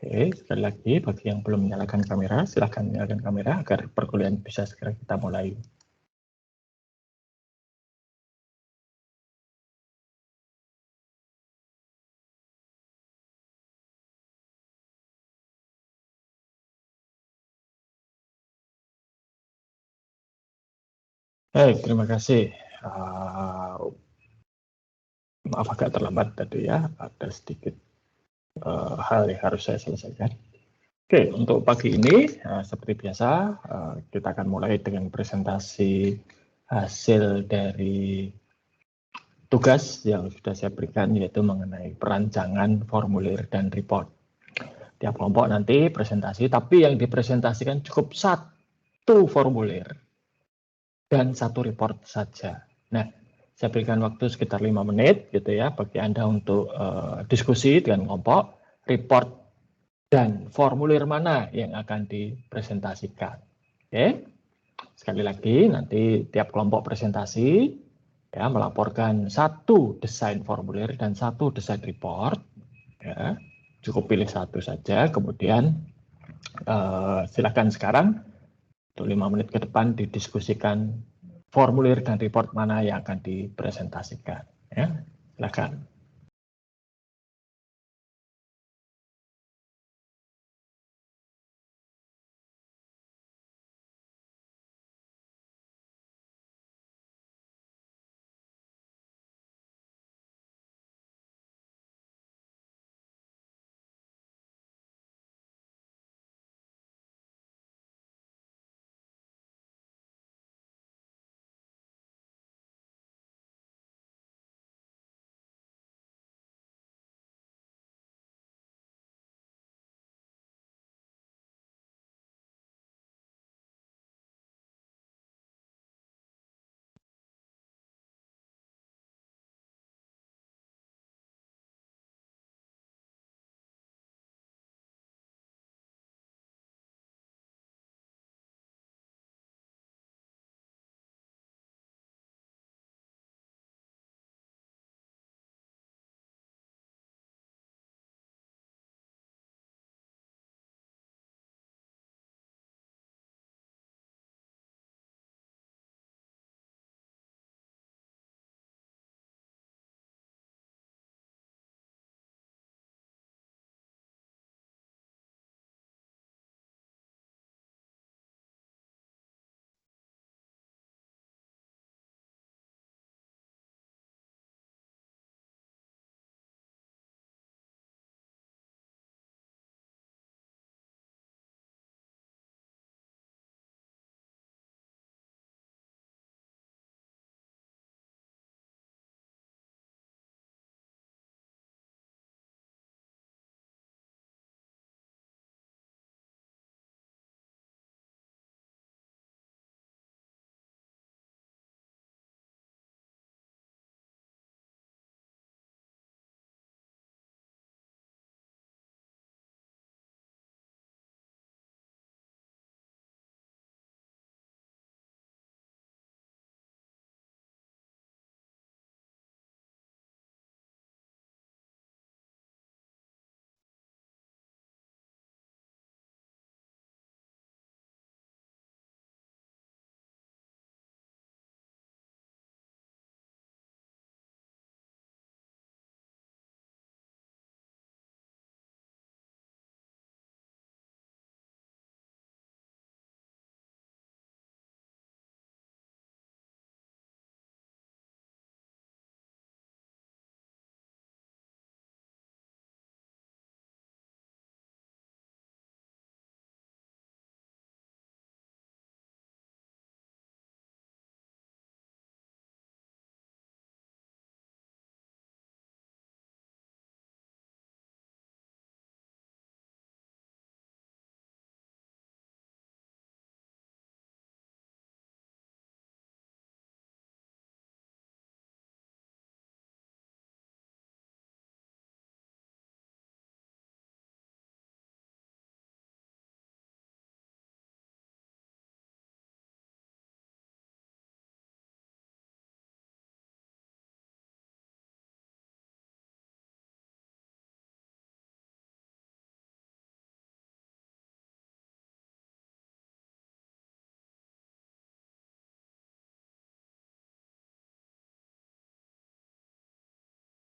Oke, sekali lagi bagi yang belum menyalakan kamera, silahkan menyalakan kamera agar perkuliahan bisa segera kita mulai. Baik, terima kasih. Maaf agak terlambat tadi ya, ada sedikit hal yang harus saya selesaikan. Oke, untuk pagi ini seperti biasa kita akan mulai dengan presentasi hasil dari tugas yang sudah saya berikan, yaitu mengenai perancangan formulir dan report. Tiap kelompok nanti presentasi, tapi yang dipresentasikan cukup satu formulir dan satu report saja. Nah, saya berikan waktu sekitar 5 menit gitu ya bagi Anda untuk diskusi dengan kelompok, report dan formulir mana yang akan dipresentasikan. Oke. Sekali lagi nanti tiap kelompok presentasi ya melaporkan satu desain formulir dan satu desain report ya. Cukup pilih satu saja, kemudian silakan sekarang untuk 5 menit ke depan didiskusikan formulir dan report mana yang akan dipresentasikan ya. Silakan.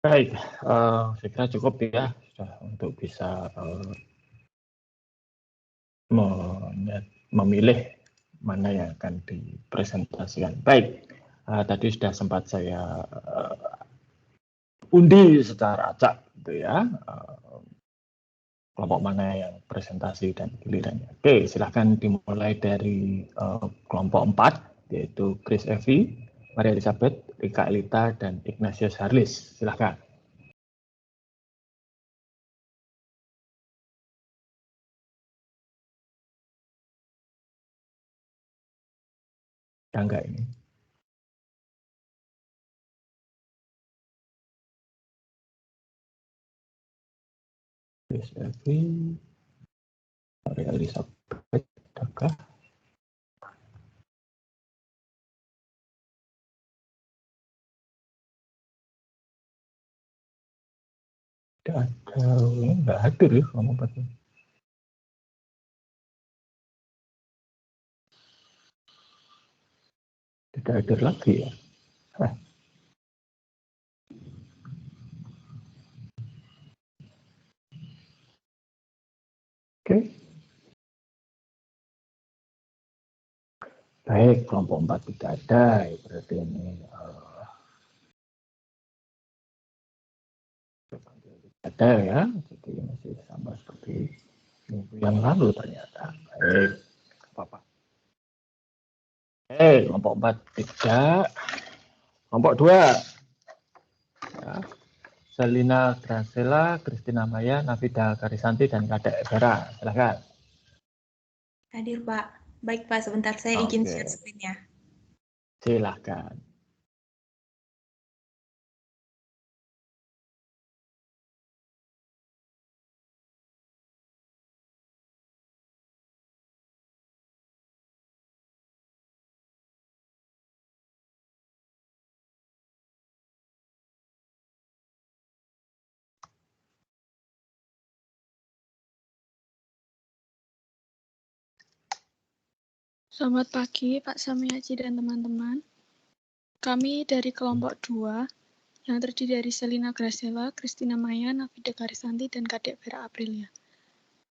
Baik, saya kira cukup ya sudah untuk bisa memilih mana yang akan dipresentasikan. Baik, tadi sudah sempat saya undi secara acak, gitu ya, kelompok mana yang presentasi dan gilirannya. Oke, silahkan dimulai dari kelompok 4, yaitu Chris Evi, Maria Elizabeth, Rika Elita, dan Ignatius Harlis. Silahkan. Ya enggak ini? Chris Evi, Maria Elizabeth, adakah? Tidak ada, enggak hadir ya kelompok 4. Tidak hadir lagi ya. Oke. Baik, kelompok 4 tidak ada. Berarti ini ada ya. Jadi masih sama seperti minggu yang lalu ternyata. Baik, apa-apa. Kelompok 4 tidak. Kelompok 2. Ya. Selina Gracela, Christina Maya, Navida Karisanti, dan Kadek Vera. Silakan. Hadir, Pak. Baik, Pak. Sebentar, saya izin share screen-nya. Silakan. Selamat pagi Pak Samiaji dan teman-teman. Kami dari kelompok 2 yang terdiri dari Selina Gracela, Christina Maya, Navida Karisanti, dan Kadek Vera Aprilia.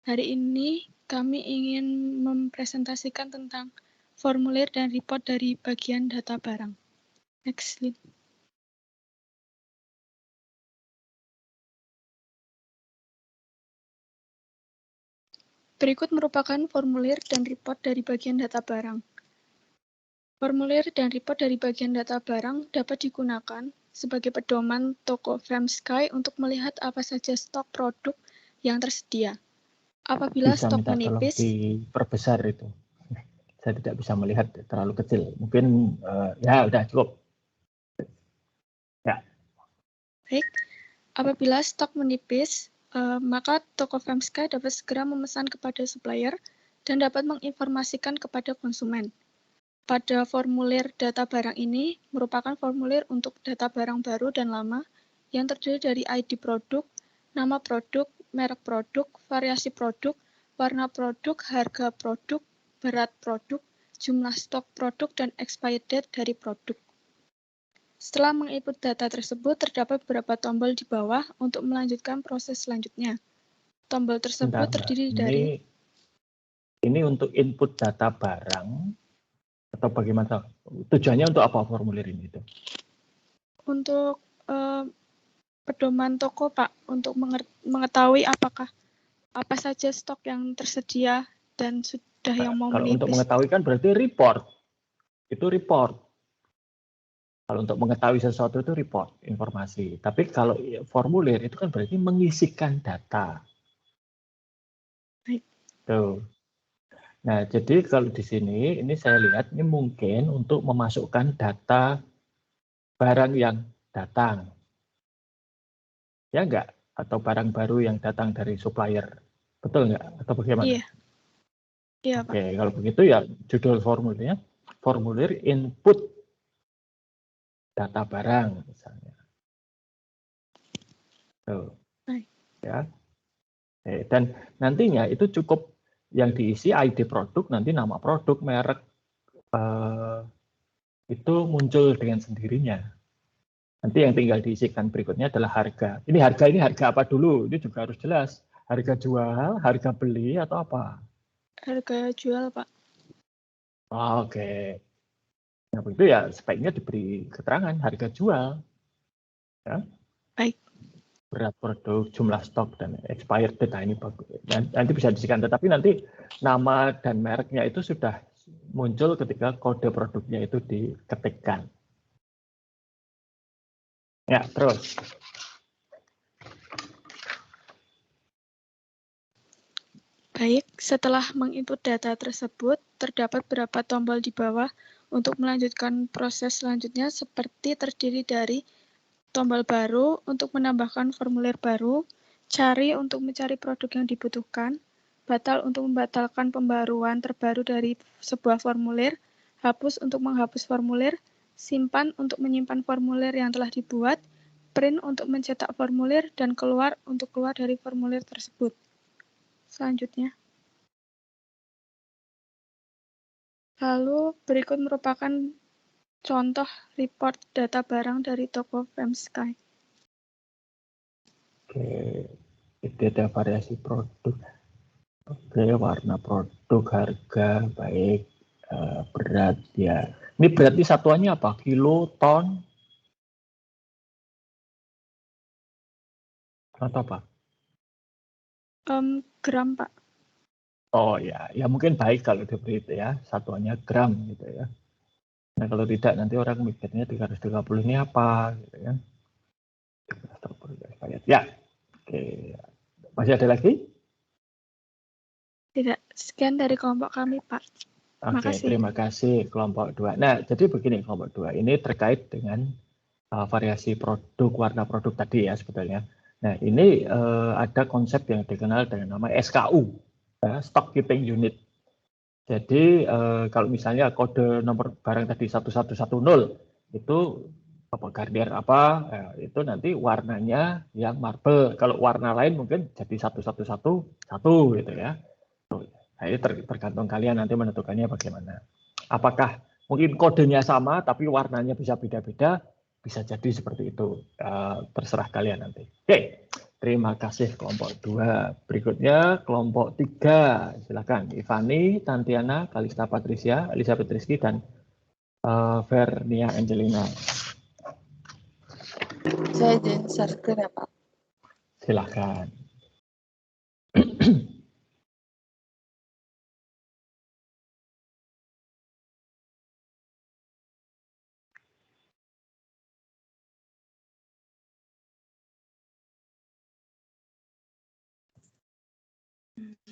Hari ini kami ingin mempresentasikan tentang formulir dan report dari bagian data barang. Next slide. Berikut merupakan formulir dan report dari bagian data barang. Formulir dan report dari bagian data barang dapat digunakan sebagai pedoman toko Femsky untuk melihat apa saja stok produk yang tersedia. Apabila Bisa stok minta menipis, tolong diperbesar itu. Saya tidak bisa melihat terlalu kecil. Mungkin ya udah cukup. Ya. Baik, apabila stok menipis, maka toko Femsky dapat segera memesan kepada supplier dan dapat menginformasikan kepada konsumen. Pada formulir data barang ini merupakan formulir untuk data barang baru dan lama yang terdiri dari ID produk, nama produk, merek produk, variasi produk, warna produk, harga produk, berat produk, jumlah stok produk, dan expired date dari produk. Setelah menginput data tersebut, terdapat beberapa tombol di bawah untuk melanjutkan proses selanjutnya. Tombol tersebut terdiri dari... Ini untuk input data barang atau bagaimana? Tujuannya untuk apa formulir ini itu? Untuk pedoman toko, Pak, untuk mengetahui apakah apa saja stok yang tersedia dan sudah yang mau kalau menipis. Untuk mengetahui kan berarti report. Itu report. Kalau untuk mengetahui sesuatu itu report, informasi. Tapi kalau formulir itu kan berarti mengisikan data. Baik. Tuh. Nah, jadi kalau di sini, ini saya lihat ini mungkin untuk memasukkan data barang yang datang. Ya enggak? Atau barang baru yang datang dari supplier. Betul enggak? Atau bagaimana? Iya. Iya, Pak. Oke, kalau begitu ya judul formulirnya, formulir input data barang misalnya. Tuh. Ya. Dan nantinya itu cukup yang diisi ID produk, nanti nama produk, merek, itu muncul dengan sendirinya. Nanti yang tinggal diisikan berikutnya adalah harga. Ini harga apa dulu? Ini juga harus jelas. Harga jual, harga beli, atau apa? Harga jual, Pak. Oke. Nah, begitu ya sebaiknya diberi keterangan harga jual. Ya. Baik. Berat produk, jumlah stok, dan expired date. Ini bagus. Nanti bisa diisikan. Tetapi nanti nama dan mereknya itu sudah muncul ketika kode produknya itu diketikkan. Ya, terus. Baik, setelah menginput data tersebut, terdapat beberapa tombol di bawah untuk melanjutkan proses selanjutnya seperti terdiri dari tombol baru untuk menambahkan formulir baru, cari untuk mencari produk yang dibutuhkan, batal untuk membatalkan pembaruan terbaru dari sebuah formulir, hapus untuk menghapus formulir, simpan untuk menyimpan formulir yang telah dibuat, print untuk mencetak formulir, dan keluar untuk keluar dari formulir tersebut. Selanjutnya. Lalu berikut merupakan contoh report data barang dari toko Femsky. Oke, itu ada variasi produk. Oke, warna produk, harga, baik, berat ya. Ini berarti satuannya apa? Kilo, ton, atau apa? Gram, Pak. Oh ya, ya mungkin baik kalau diberi itu ya, satuannya gram gitu ya. Nah kalau tidak nanti orang mikirnya 330 ini apa gitu ya. 330 ya. Oke, masih ada lagi? Tidak, sekian dari kelompok kami, Pak. Oke, Makasih. terima kasih kelompok 2. Nah, jadi begini kelompok 2 ini terkait dengan variasi produk, warna produk tadi ya sebetulnya. Nah, ini ada konsep yang dikenal dengan nama SKU, ya, Stock Keeping Unit. Jadi kalau misalnya kode nomor barang tadi 1110 itu apa Garnier apa, itu nanti warnanya yang marble. Kalau warna lain mungkin jadi 1111 gitu ya. Nah, ini tergantung kalian nanti menentukannya bagaimana. Apakah mungkin kodenya sama tapi warnanya bisa beda-beda, bisa jadi seperti itu. Terserah kalian nanti. Oke, terima kasih kelompok 2. Berikutnya kelompok 3. Silakan Ivani, Tantiana, Kalista Patricia, Elizabeth Rizky, dan Vernia Angelina. Saya jadi share screen ya, Pak. Silakan.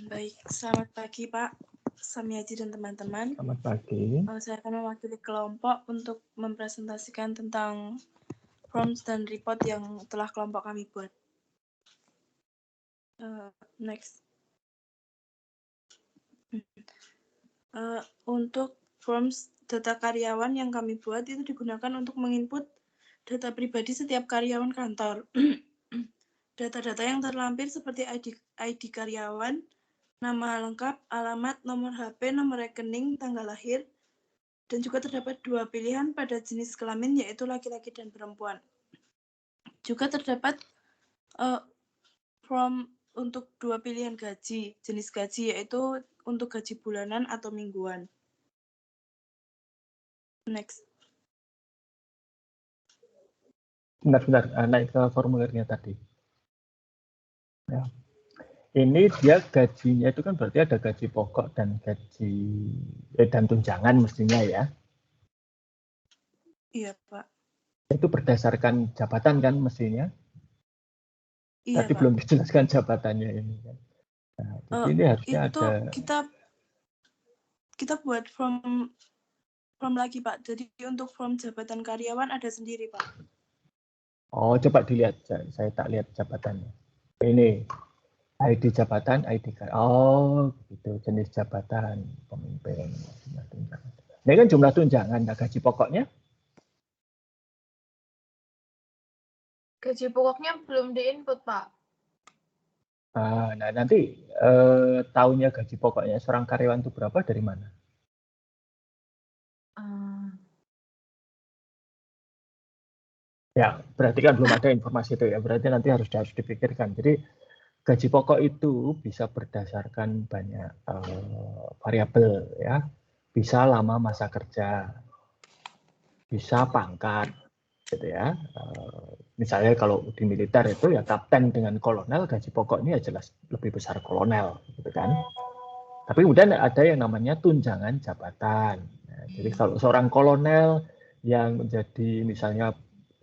Baik, selamat pagi Pak Samiaji dan teman-teman. Selamat pagi. Saya akan mewakili kelompok untuk mempresentasikan tentang forms dan report yang telah kelompok kami buat. Next. Untuk forms data karyawan yang kami buat itu digunakan untuk menginput data pribadi setiap karyawan kantor. Data-data yang terlampir seperti ID karyawan, nama lengkap, alamat, nomor HP, nomor rekening, tanggal lahir, dan juga terdapat 2 pilihan pada jenis kelamin yaitu laki-laki dan perempuan. Juga terdapat form untuk 2 pilihan gaji, jenis gaji yaitu untuk gaji bulanan atau mingguan. Next. Benar-benar naik ke formulirnya tadi. Ya. Ini dia gajinya itu kan berarti ada gaji pokok dan gaji dan tunjangan mestinya ya. Iya, Pak. Itu berdasarkan jabatan kan mestinya. Iya, Tadi Pak. belum dijelaskan jabatannya ini kan. Nah, jadi ini harusnya itu ada. kita buat form lagi, Pak. Jadi untuk form jabatan karyawan ada sendiri, Pak. Oh, coba dilihat. Saya tak lihat jabatannya. Ini ID jabatan, ID karyawan. Oh, gitu. Jenis jabatan pemimpin. Ini kan jumlah tunjangan, nah gaji pokoknya? Gaji pokoknya belum diinput, Pak. Nah, nanti tahunnya gaji pokoknya seorang karyawan itu berapa dari mana? Ya, berarti kan belum ada informasi itu ya. Berarti nanti harus dipikirkan. Jadi gaji pokok itu bisa berdasarkan banyak variabel ya. Bisa lama masa kerja, bisa pangkat, gitu ya. Misalnya kalau di militer itu ya kapten dengan kolonel gaji pokoknya jelas lebih besar kolonel, gitu kan. Tapi kemudian ada yang namanya tunjangan jabatan. Nah, jadi kalau seorang kolonel yang menjadi misalnya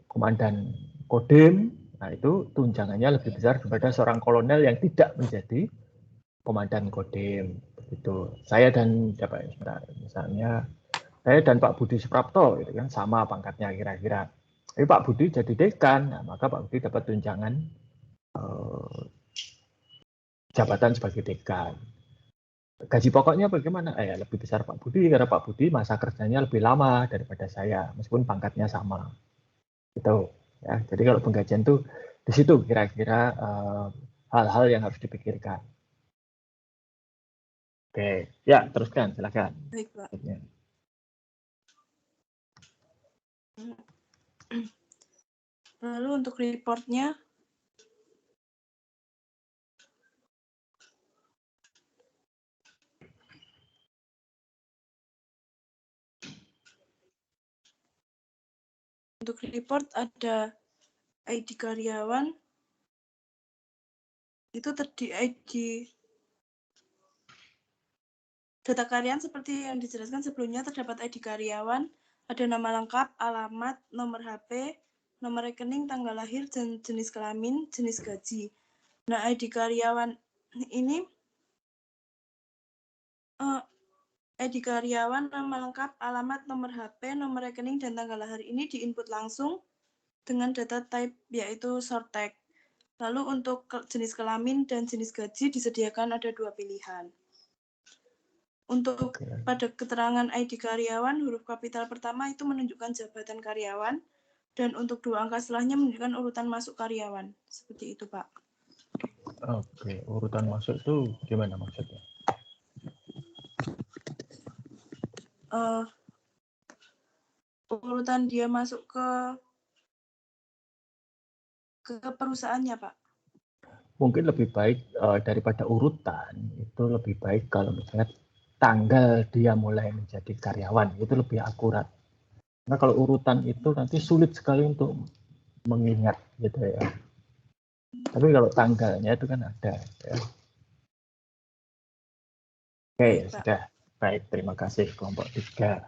komandan Kodim, nah itu tunjangannya lebih besar daripada seorang kolonel yang tidak menjadi komandan Kodim. Begitu. Saya dan siapa misalnya saya dan Pak Budi Suprapto itu kan sama pangkatnya kira-kira. Tapi Pak Budi jadi dekan, nah, maka Pak Budi dapat tunjangan jabatan sebagai dekan. Gaji pokoknya bagaimana? Lebih besar Pak Budi karena Pak Budi masa kerjanya lebih lama daripada saya, meskipun pangkatnya sama. Gitu. Ya, jadi kalau penggajian itu di situ kira-kira hal-hal yang harus dipikirkan. Oke, ya teruskan, silakan. Baik, Pak. Lalu untuk reportnya, untuk report ada ID karyawan, itu di ID data karyawan seperti yang dijelaskan sebelumnya terdapat ID karyawan, ada nama lengkap, alamat, nomor HP, nomor rekening, tanggal lahir, dan jenis kelamin, jenis gaji. Nah, ID karyawan ini ID karyawan, nama lengkap, alamat, nomor HP, nomor rekening, dan tanggal lahir ini diinput langsung dengan data type yaitu short tag. Lalu untuk jenis kelamin dan jenis gaji disediakan ada 2 pilihan. Untuk pada keterangan ID karyawan, huruf kapital pertama itu menunjukkan jabatan karyawan, dan untuk 2 angka setelahnya menunjukkan urutan masuk karyawan. Seperti itu, Pak. Oke, urutan masuk itu gimana maksudnya? Urutan dia masuk ke perusahaannya, Pak. Mungkin lebih baik daripada urutan, itu lebih baik kalau misalnya tanggal dia mulai menjadi karyawan, itu lebih akurat. Nah kalau urutan itu nanti sulit sekali untuk mengingat gitu ya. Tapi kalau tanggalnya itu kan ada. Ya. Oke, baik, sudah. Baik, terima kasih kelompok 3.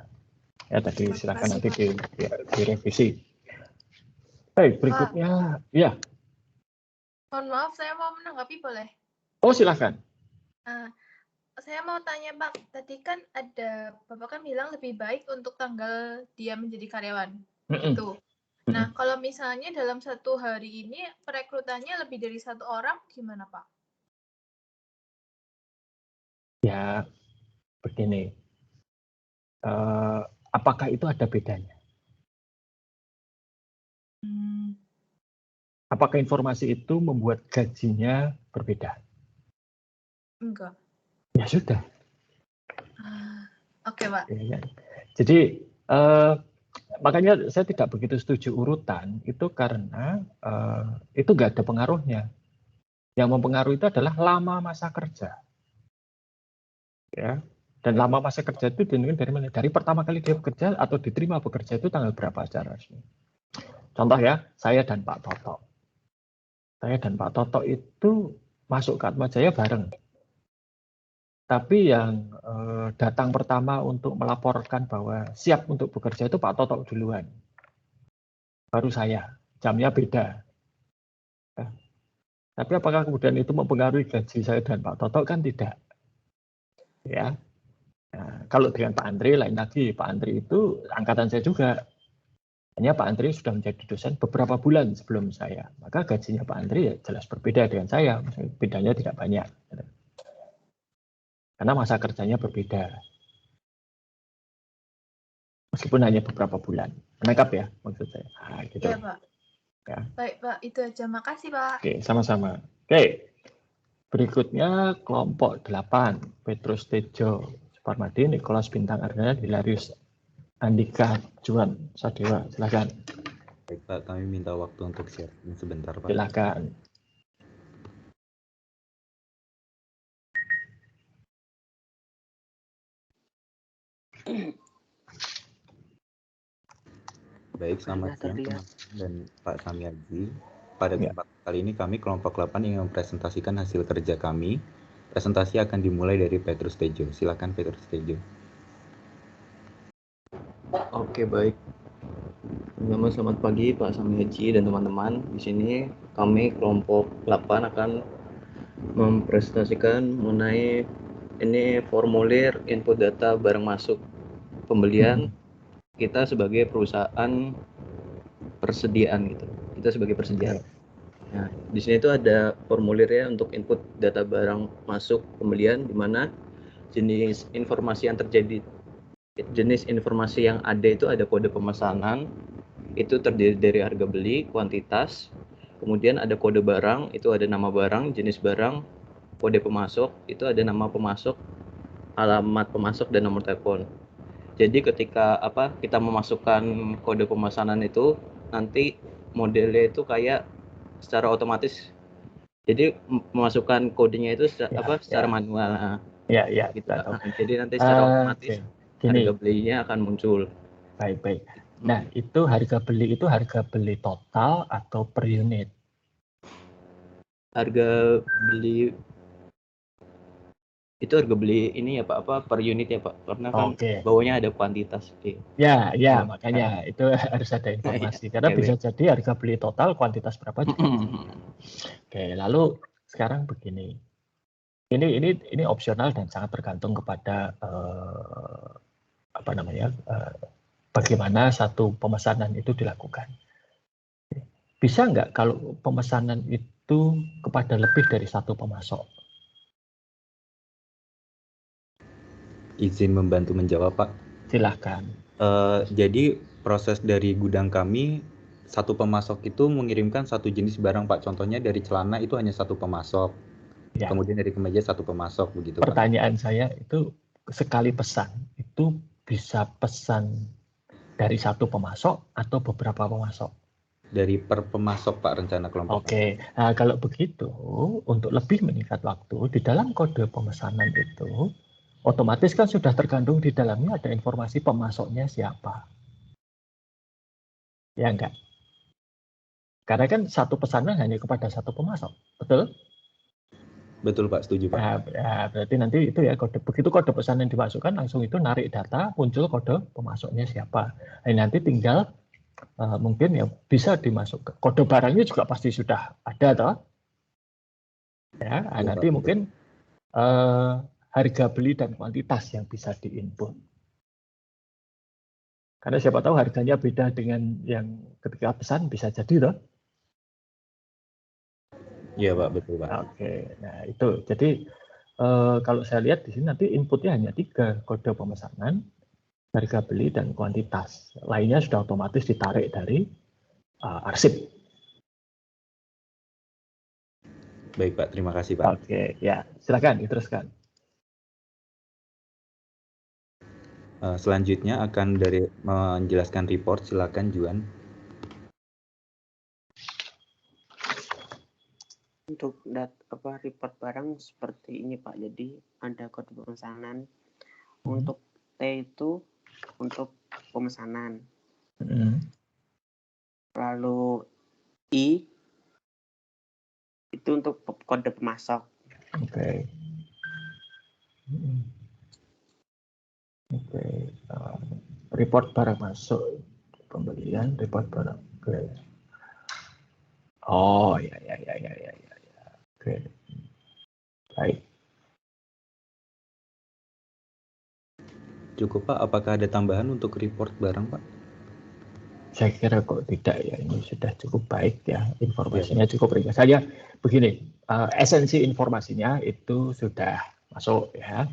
Ya tadi silakan nanti direvisi. Baik, berikutnya ya. Mohon maaf, saya mau menanggapi boleh? Oh, silakan. Saya mau tanya, Pak. Tadi kan ada Bapak kan bilang lebih baik untuk tanggal dia menjadi karyawan. Itu. Nah, kalau misalnya dalam 1 hari ini perekrutannya lebih dari 1 orang, gimana, Pak? Ya, begini. Apakah itu ada bedanya? Apakah informasi itu membuat gajinya berbeda? Enggak. Ya sudah. Oke, Pak. Ya. Jadi makanya saya tidak begitu setuju urutan itu karena itu nggak ada pengaruhnya. Yang mempengaruhi itu adalah lama masa kerja. Ya. Dan lama masa kerja itu dinilai dari mana? Dari pertama kali dia bekerja atau diterima bekerja itu tanggal berapa secara resmi. Contoh ya, saya dan Pak Toto. Saya dan Pak Toto itu masuk ke Atmajaya bareng. Tapi yang datang pertama untuk melaporkan bahwa siap untuk bekerja itu Pak Toto duluan. Baru saya. Jamnya beda. Ya. Tapi apakah kemudian itu mempengaruhi gaji saya dan Pak Toto? Kan tidak. Ya. Nah, kalau dengan Pak Andri lain lagi. Pak Andri itu angkatan saya juga. Hanya Pak Andri sudah menjadi dosen beberapa bulan sebelum saya. Maka gajinya Pak Andri ya jelas berbeda dengan saya. Bedanya tidak banyak. Karena masa kerjanya berbeda. Meskipun hanya beberapa bulan. Menangkap ya maksud saya. Nah, gitu. Ya, Pak. Ya. Baik, Pak. Itu aja. Makasih, Pak. Oke, sama-sama. Oke. Berikutnya kelompok 8. Petrus Tejo Suparmadi, Nikolas Bintang Ardana, Hilarius Andika Juan Sadewa. Silakan. Baik Pak, kami minta waktu untuk sharing sebentar Pak. Silakan. Baik, selamat siang teman-teman dan Pak Samiaji. Pada kesempatan kali ini kami kelompok 8 ingin mempresentasikan hasil kerja kami. Presentasi akan dimulai dari Petrus Tejo. Silakan Petrus Tejo. Oke, baik. Selamat pagi Pak Samiaji dan teman-teman. Di sini kami kelompok 8 akan mempresentasikan mengenai ini formulir input data barang masuk pembelian kita sebagai perusahaan persediaan gitu. Kita sebagai persediaan. Nah, di sini itu ada formulirnya untuk input data barang masuk pembelian di mana jenis informasi yang terjadi, jenis informasi yang ada itu ada kode pemesanan, itu terdiri dari harga beli, kuantitas, kemudian ada kode barang, itu ada nama barang, jenis barang, kode pemasok, itu ada nama pemasok, alamat pemasok, dan nomor telepon. Jadi ketika kita memasukkan kode pemesanan itu, nanti modelnya itu kayak secara otomatis. Jadi memasukkan kodenya itu secara manual. Gitu. Jadi nanti secara otomatis harga belinya akan muncul. Baik. Nah, itu harga beli total atau per unit? Harga beli itu harga beli ini ya Pak, per unit ya Pak, karena kan bawahnya ada kuantitas. Ya, makanya itu harus ada informasi karena bisa jadi harga beli total kuantitas berapa juga. Oke, lalu sekarang begini, ini opsional dan sangat tergantung kepada bagaimana satu pemesanan itu dilakukan. Bisa nggak kalau pemesanan itu kepada lebih dari satu pemasok? Izin membantu menjawab Pak. Silahkan. Jadi proses dari gudang kami, satu pemasok itu mengirimkan satu jenis barang Pak. Contohnya dari celana itu hanya satu pemasok. Ya. Kemudian dari kemeja satu pemasok begitu. Pertanyaan Pak. Saya itu sekali pesan itu bisa pesan dari satu pemasok atau beberapa pemasok? Dari per pemasok Pak rencana kelompok. Oke. Nah, kalau begitu untuk lebih meningkat waktu di dalam kode pemesanan itu otomatis kan sudah terkandung di dalamnya ada informasi pemasoknya siapa. Ya enggak? Karena kan satu pesanan hanya kepada satu pemasok, betul? Betul Pak, setuju Pak. Nah, berarti nanti itu ya begitu kode pesanan dimasukkan langsung itu narik data muncul kode pemasoknya siapa. Nah, nanti tinggal mungkin ya bisa dimasukkan. Kode barangnya juga pasti sudah ada toh. Ya, nanti mungkin harga beli dan kuantitas yang bisa diinput. Karena siapa tahu harganya beda dengan yang ketika pesan bisa jadi toh. Iya Pak, betul Pak. Oke, nah itu. Jadi kalau saya lihat di sini nanti inputnya hanya 3, kode pemesanan, harga beli, dan kuantitas. Lainnya sudah otomatis ditarik dari arsip. Baik Pak, terima kasih Pak. Oke, ya silakan diteruskan. Selanjutnya akan dari menjelaskan report, silakan Juan. Untuk report barang seperti ini Pak. Jadi ada kode pemesanan. Untuk T itu untuk pemesanan. Lalu I itu untuk kode pemasok. Oke. Report barang masuk pembelian, report barang. Oke. Oh ya. Oke. Baik. Cukup Pak, apakah ada tambahan untuk report barang Pak? Saya kira kok tidak ya, ini sudah cukup baik ya, informasinya cukup ringkas saja. Begini, esensi informasinya itu sudah masuk ya.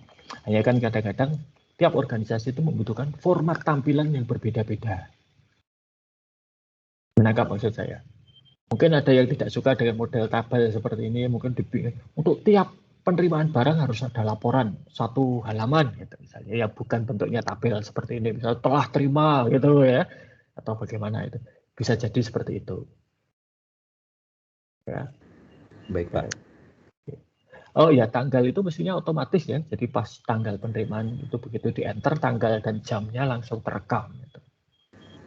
Hanya kan kadang-kadang tiap organisasi itu membutuhkan format tampilan yang berbeda-beda. Menangkap maksud saya? Mungkin ada yang tidak suka dengan model tabel seperti ini, mungkin untuk tiap penerimaan barang harus ada laporan satu halaman gitu misalnya, ya bukan bentuknya tabel seperti ini, misalnya telah terima gitu ya, atau bagaimana itu. Bisa jadi seperti itu. Ya. Baik, Pak. Oh ya, tanggal itu mestinya otomatis ya. Jadi pas tanggal penerimaan itu begitu di enter, tanggal dan jamnya langsung terekam. Gitu.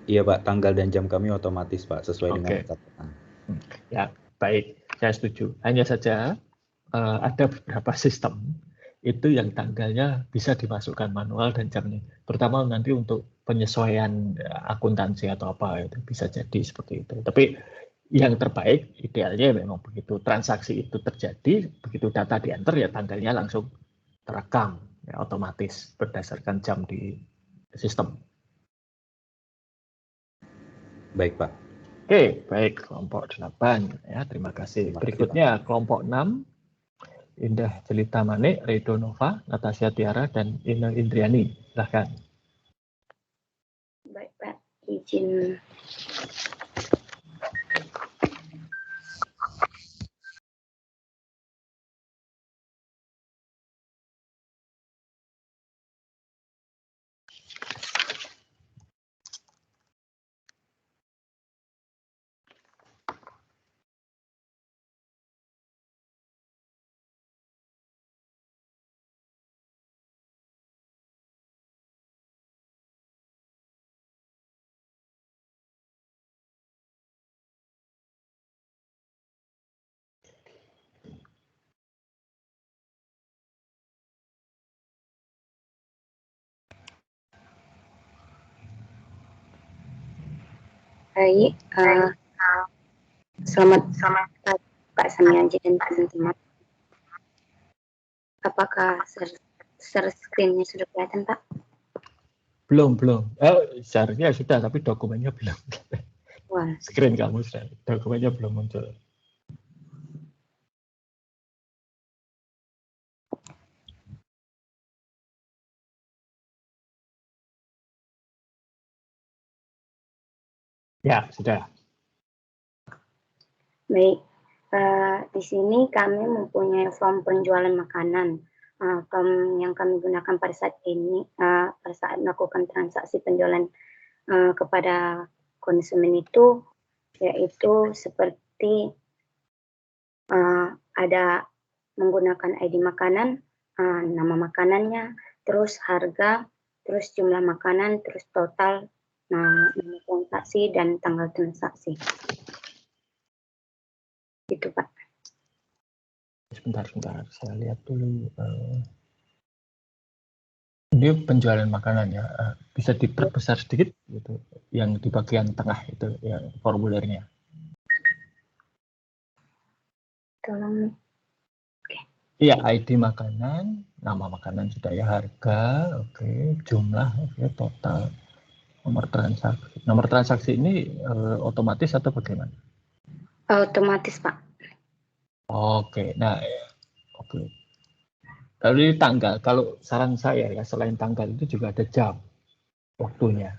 Iya, Pak. Tanggal dan jam kami otomatis, Pak, sesuai dengan catatan. Ya, baik. Saya setuju. Hanya saja ada beberapa sistem itu yang tanggalnya bisa dimasukkan manual dan jamnya. Terutama nanti untuk penyesuaian akuntansi atau apa itu bisa jadi seperti itu. Tapi yang terbaik idealnya memang begitu transaksi itu terjadi, begitu data di enter ya tanggalnya langsung terekam ya, otomatis berdasarkan jam di sistem. Baik, Pak. Oke, baik, kelompok 8 ya, terima kasih. Berikutnya kelompok 6, Indah Jelita Manik, Redo Nova, Natasha Tiara, dan Ina Indriani. Silahkan. Baik, Pak. Izin. Baik, selamat Pak Samiaji dan Pak Sentimat. Apakah share screen-nya sudah kelihatan, Pak? Belum. Seharusnya sudah, tapi dokumennya belum. Wah. Screen kamu sudah, dokumennya belum muncul. Ya, sudah. Baik, di sini kami mempunyai form penjualan makanan. Form yang kami gunakan pada saat ini, pada saat melakukan transaksi penjualan kepada konsumen itu, yaitu seperti ada menggunakan ID makanan, nama makanannya, terus harga, terus jumlah makanan, terus total, nama transaksi, dan tanggal transaksi. Gitu, Pak. Sebentar. Saya lihat dulu. Ini penjualan makanan ya. Bisa diperbesar sedikit, gitu. Yang di bagian tengah itu, ya, formulirnya. Tolong. Iya, ID makanan, nama makanan sudah ya, harga, oke, jumlah, oke, total, nomor transaksi. Nomor transaksi ini otomatis atau bagaimana? Otomatis, Pak. Oke, nah, oke. Lalu ini tanggal, kalau saran saya ya, selain tanggal itu juga ada jam, waktunya.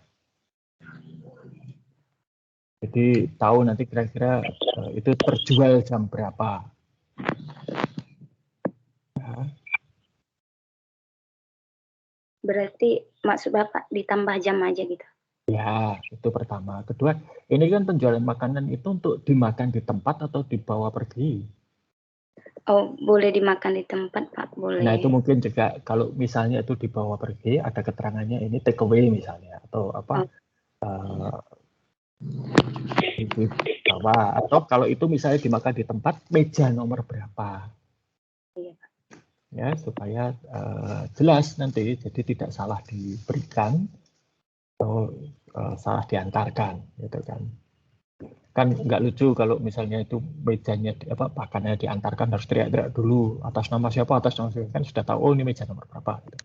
Jadi tahu nanti kira-kira itu terjual jam berapa. Berarti maksud Bapak ditambah jam aja gitu? Ya, itu pertama. Kedua, ini kan penjualan makanan itu untuk dimakan di tempat atau dibawa pergi? Oh, boleh dimakan di tempat, Pak, boleh. Nah, itu mungkin juga kalau misalnya itu dibawa pergi, ada keterangannya ini take away misalnya, atau apa, dibawa. Atau kalau itu misalnya dimakan di tempat, meja nomor berapa. Iya, Pak. Ya, supaya jelas nanti, jadi tidak salah diberikan, atau salah diantarkan, gitu kan. Kan nggak lucu kalau misalnya itu mejanya makanannya diantarkan harus teriak-teriak dulu atas nama siapa, kan sudah tahu oh ini meja nomor berapa. Gitu.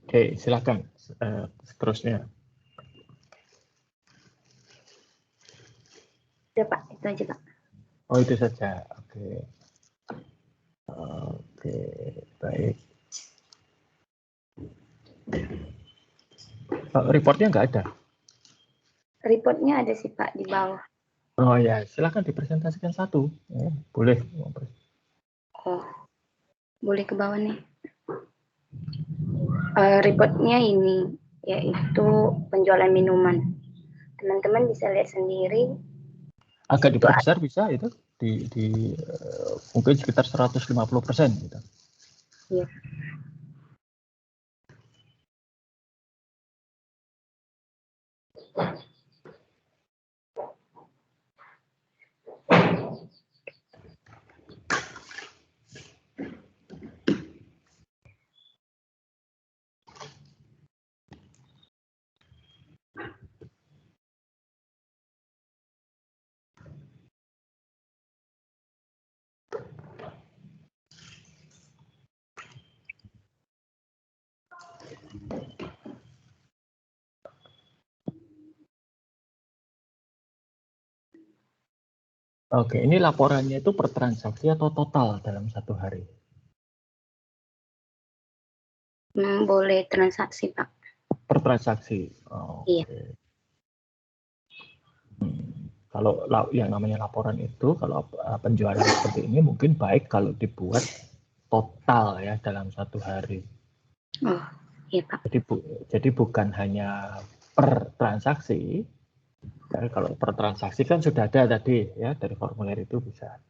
Oke, silakan seterusnya. Udah, Pak, itu aja, Pak. Oh, itu saja. Oke, baik. Reportnya nggak ada? Reportnya ada sih, Pak, di bawah. Oh ya, silakan dipresentasikan satu. Ya, boleh. Oh, boleh ke bawah nih. Reportnya ini yaitu penjualan minuman. Teman-teman bisa lihat sendiri. Agak diperbesar bisa itu di mungkin sekitar 150% gitu. Iya. Oke, ini laporannya itu per transaksi atau total dalam satu hari? Boleh transaksi, Pak. Per transaksi. Oh, iya. okay. Kalau yang namanya laporan itu, kalau penjualan seperti ini mungkin baik kalau dibuat total ya dalam satu hari. Oh, iya Pak. Jadi bukan hanya per transaksi. Ya, kalau per transaksi kan sudah ada tadi ya dari formulir itu bisa.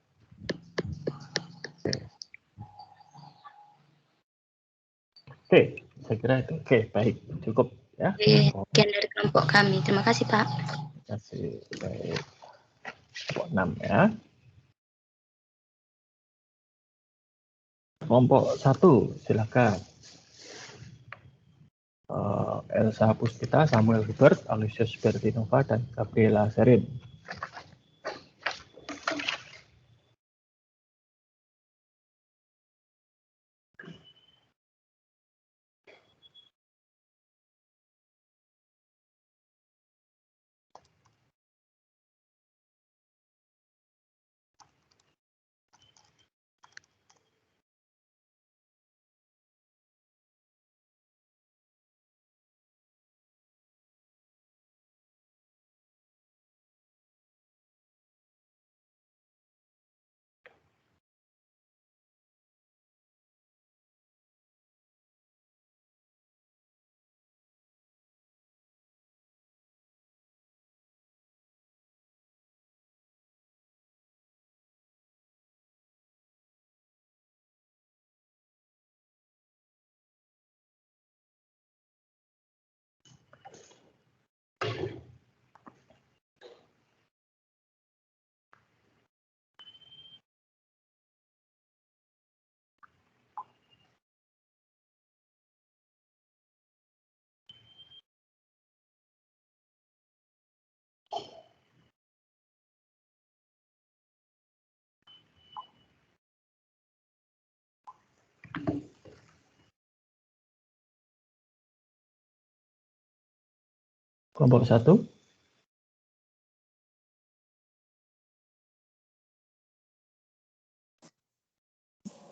Oke, saya kira itu. Oke, baik, cukup ya. Sekian dari kelompok kami. Terima kasih Pak. Terima kasih. Baik. Kelompok 6 ya. Kelompok 1, silakan. Elsa Puspita, Samuel Hubert, Aloysius Bertinova, dan Gabriela Serin. Kelompok 1.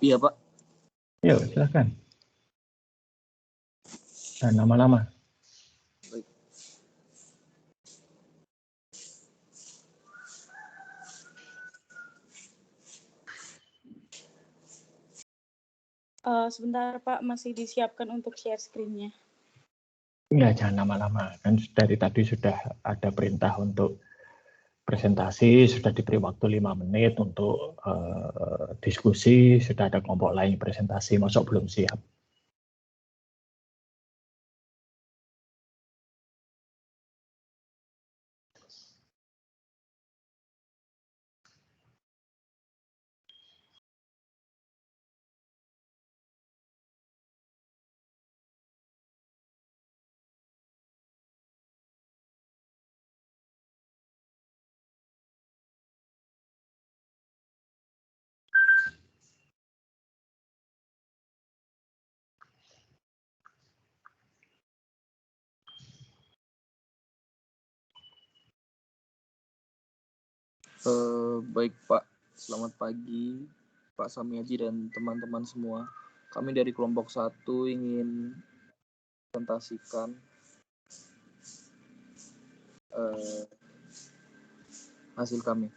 Iya, Pak. Yuk, silakan. Dan nama-nama. Baik. Sebentar Pak, masih disiapkan untuk share screen-nya. Ya, jangan lama-lama. Kan dari tadi sudah ada perintah untuk presentasi, sudah diberi waktu 5 menit untuk diskusi, sudah ada kelompok lain presentasi, masuk belum siap. Baik Pak, selamat pagi Pak Samiaji dan teman-teman semua. Kami dari kelompok 1 ingin presentasikan hasil kami.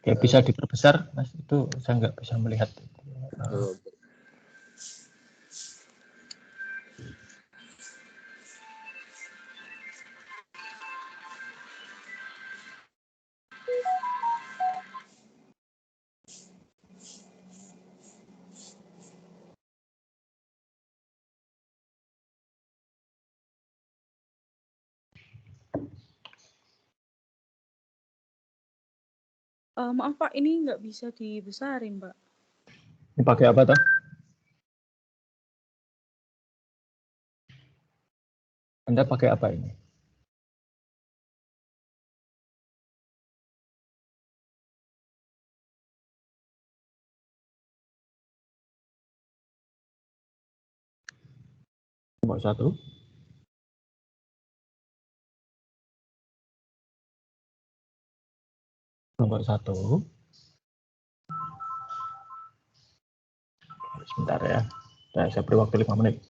Ya, bisa diperbesar, Mas. Itu saya nggak bisa melihat. Maaf Pak, ini nggak bisa dibesarin Pak. Ini pakai apa toh? Anda pakai apa ini? Nomor 1. Nomor 1. Sebentar ya. Nah, saya beri waktu 5 menit.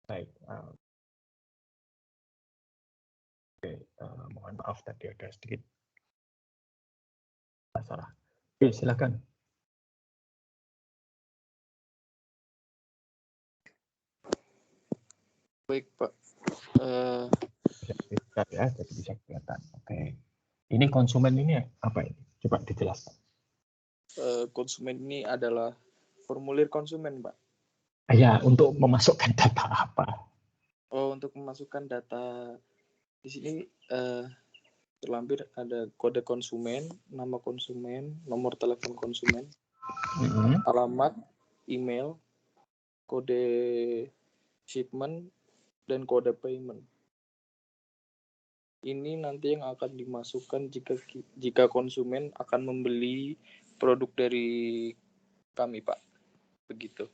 Baik. Mohon maaf tadi ada sedikit masalah. Oke, silakan. Baik, Pak. Ya, jadi bisa kelihatan. Oke. Ini konsumen ini apa ini? Coba dijelaskan. Konsumen ini adalah formulir konsumen, Pak. Ya, untuk memasukkan data apa? Oh, untuk memasukkan data di sini terlampir ada kode konsumen, nama konsumen, nomor telepon konsumen, alamat, email, kode shipment, dan kode payment. Ini nanti yang akan dimasukkan jika konsumen akan membeli produk dari kami, Pak. Begitu.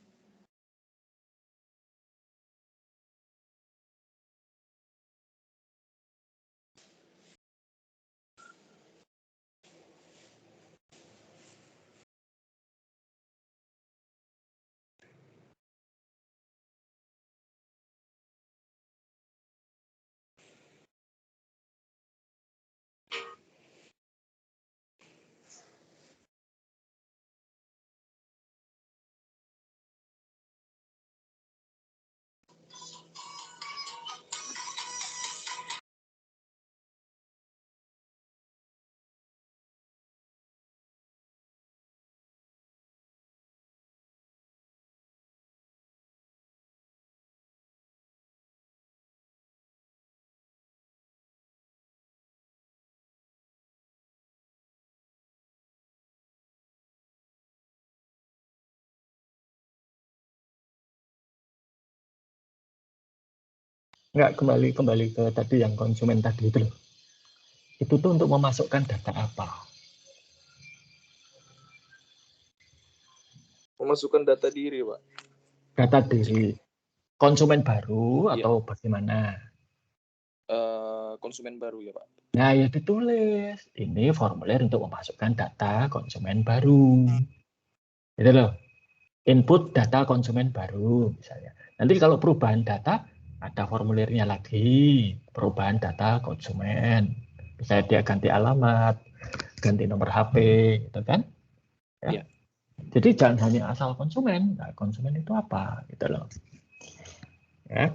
Enggak, kembali ke tadi yang konsumen tadi itu loh. Itu tuh untuk memasukkan data apa? Memasukkan data diri, Pak. Data diri. Konsumen baru atau bagaimana? Konsumen baru ya, Pak. Nah, ya ditulis. Ini formulir untuk memasukkan data konsumen baru. Gitu loh. Input data konsumen baru misalnya. Nanti kalau perubahan data, ada formulirnya lagi. Perubahan data konsumen. Misalnya dia ganti alamat, ganti nomor HP, gitu kan? Ya. Jadi jangan hanya asal konsumen. Nah, konsumen itu apa? Gitu loh. Ya.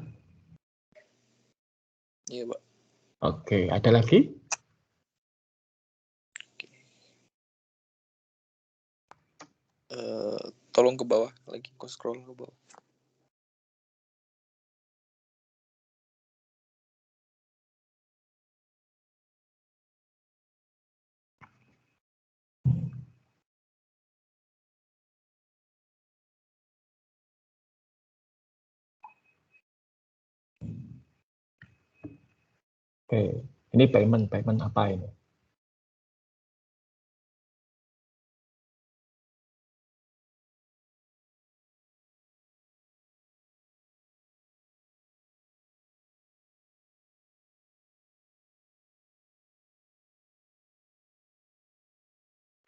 Iya, Pak. Oke, ada lagi? Tolong ke bawah lagi, kok scroll ke bawah. Oke, ini payment apa ini?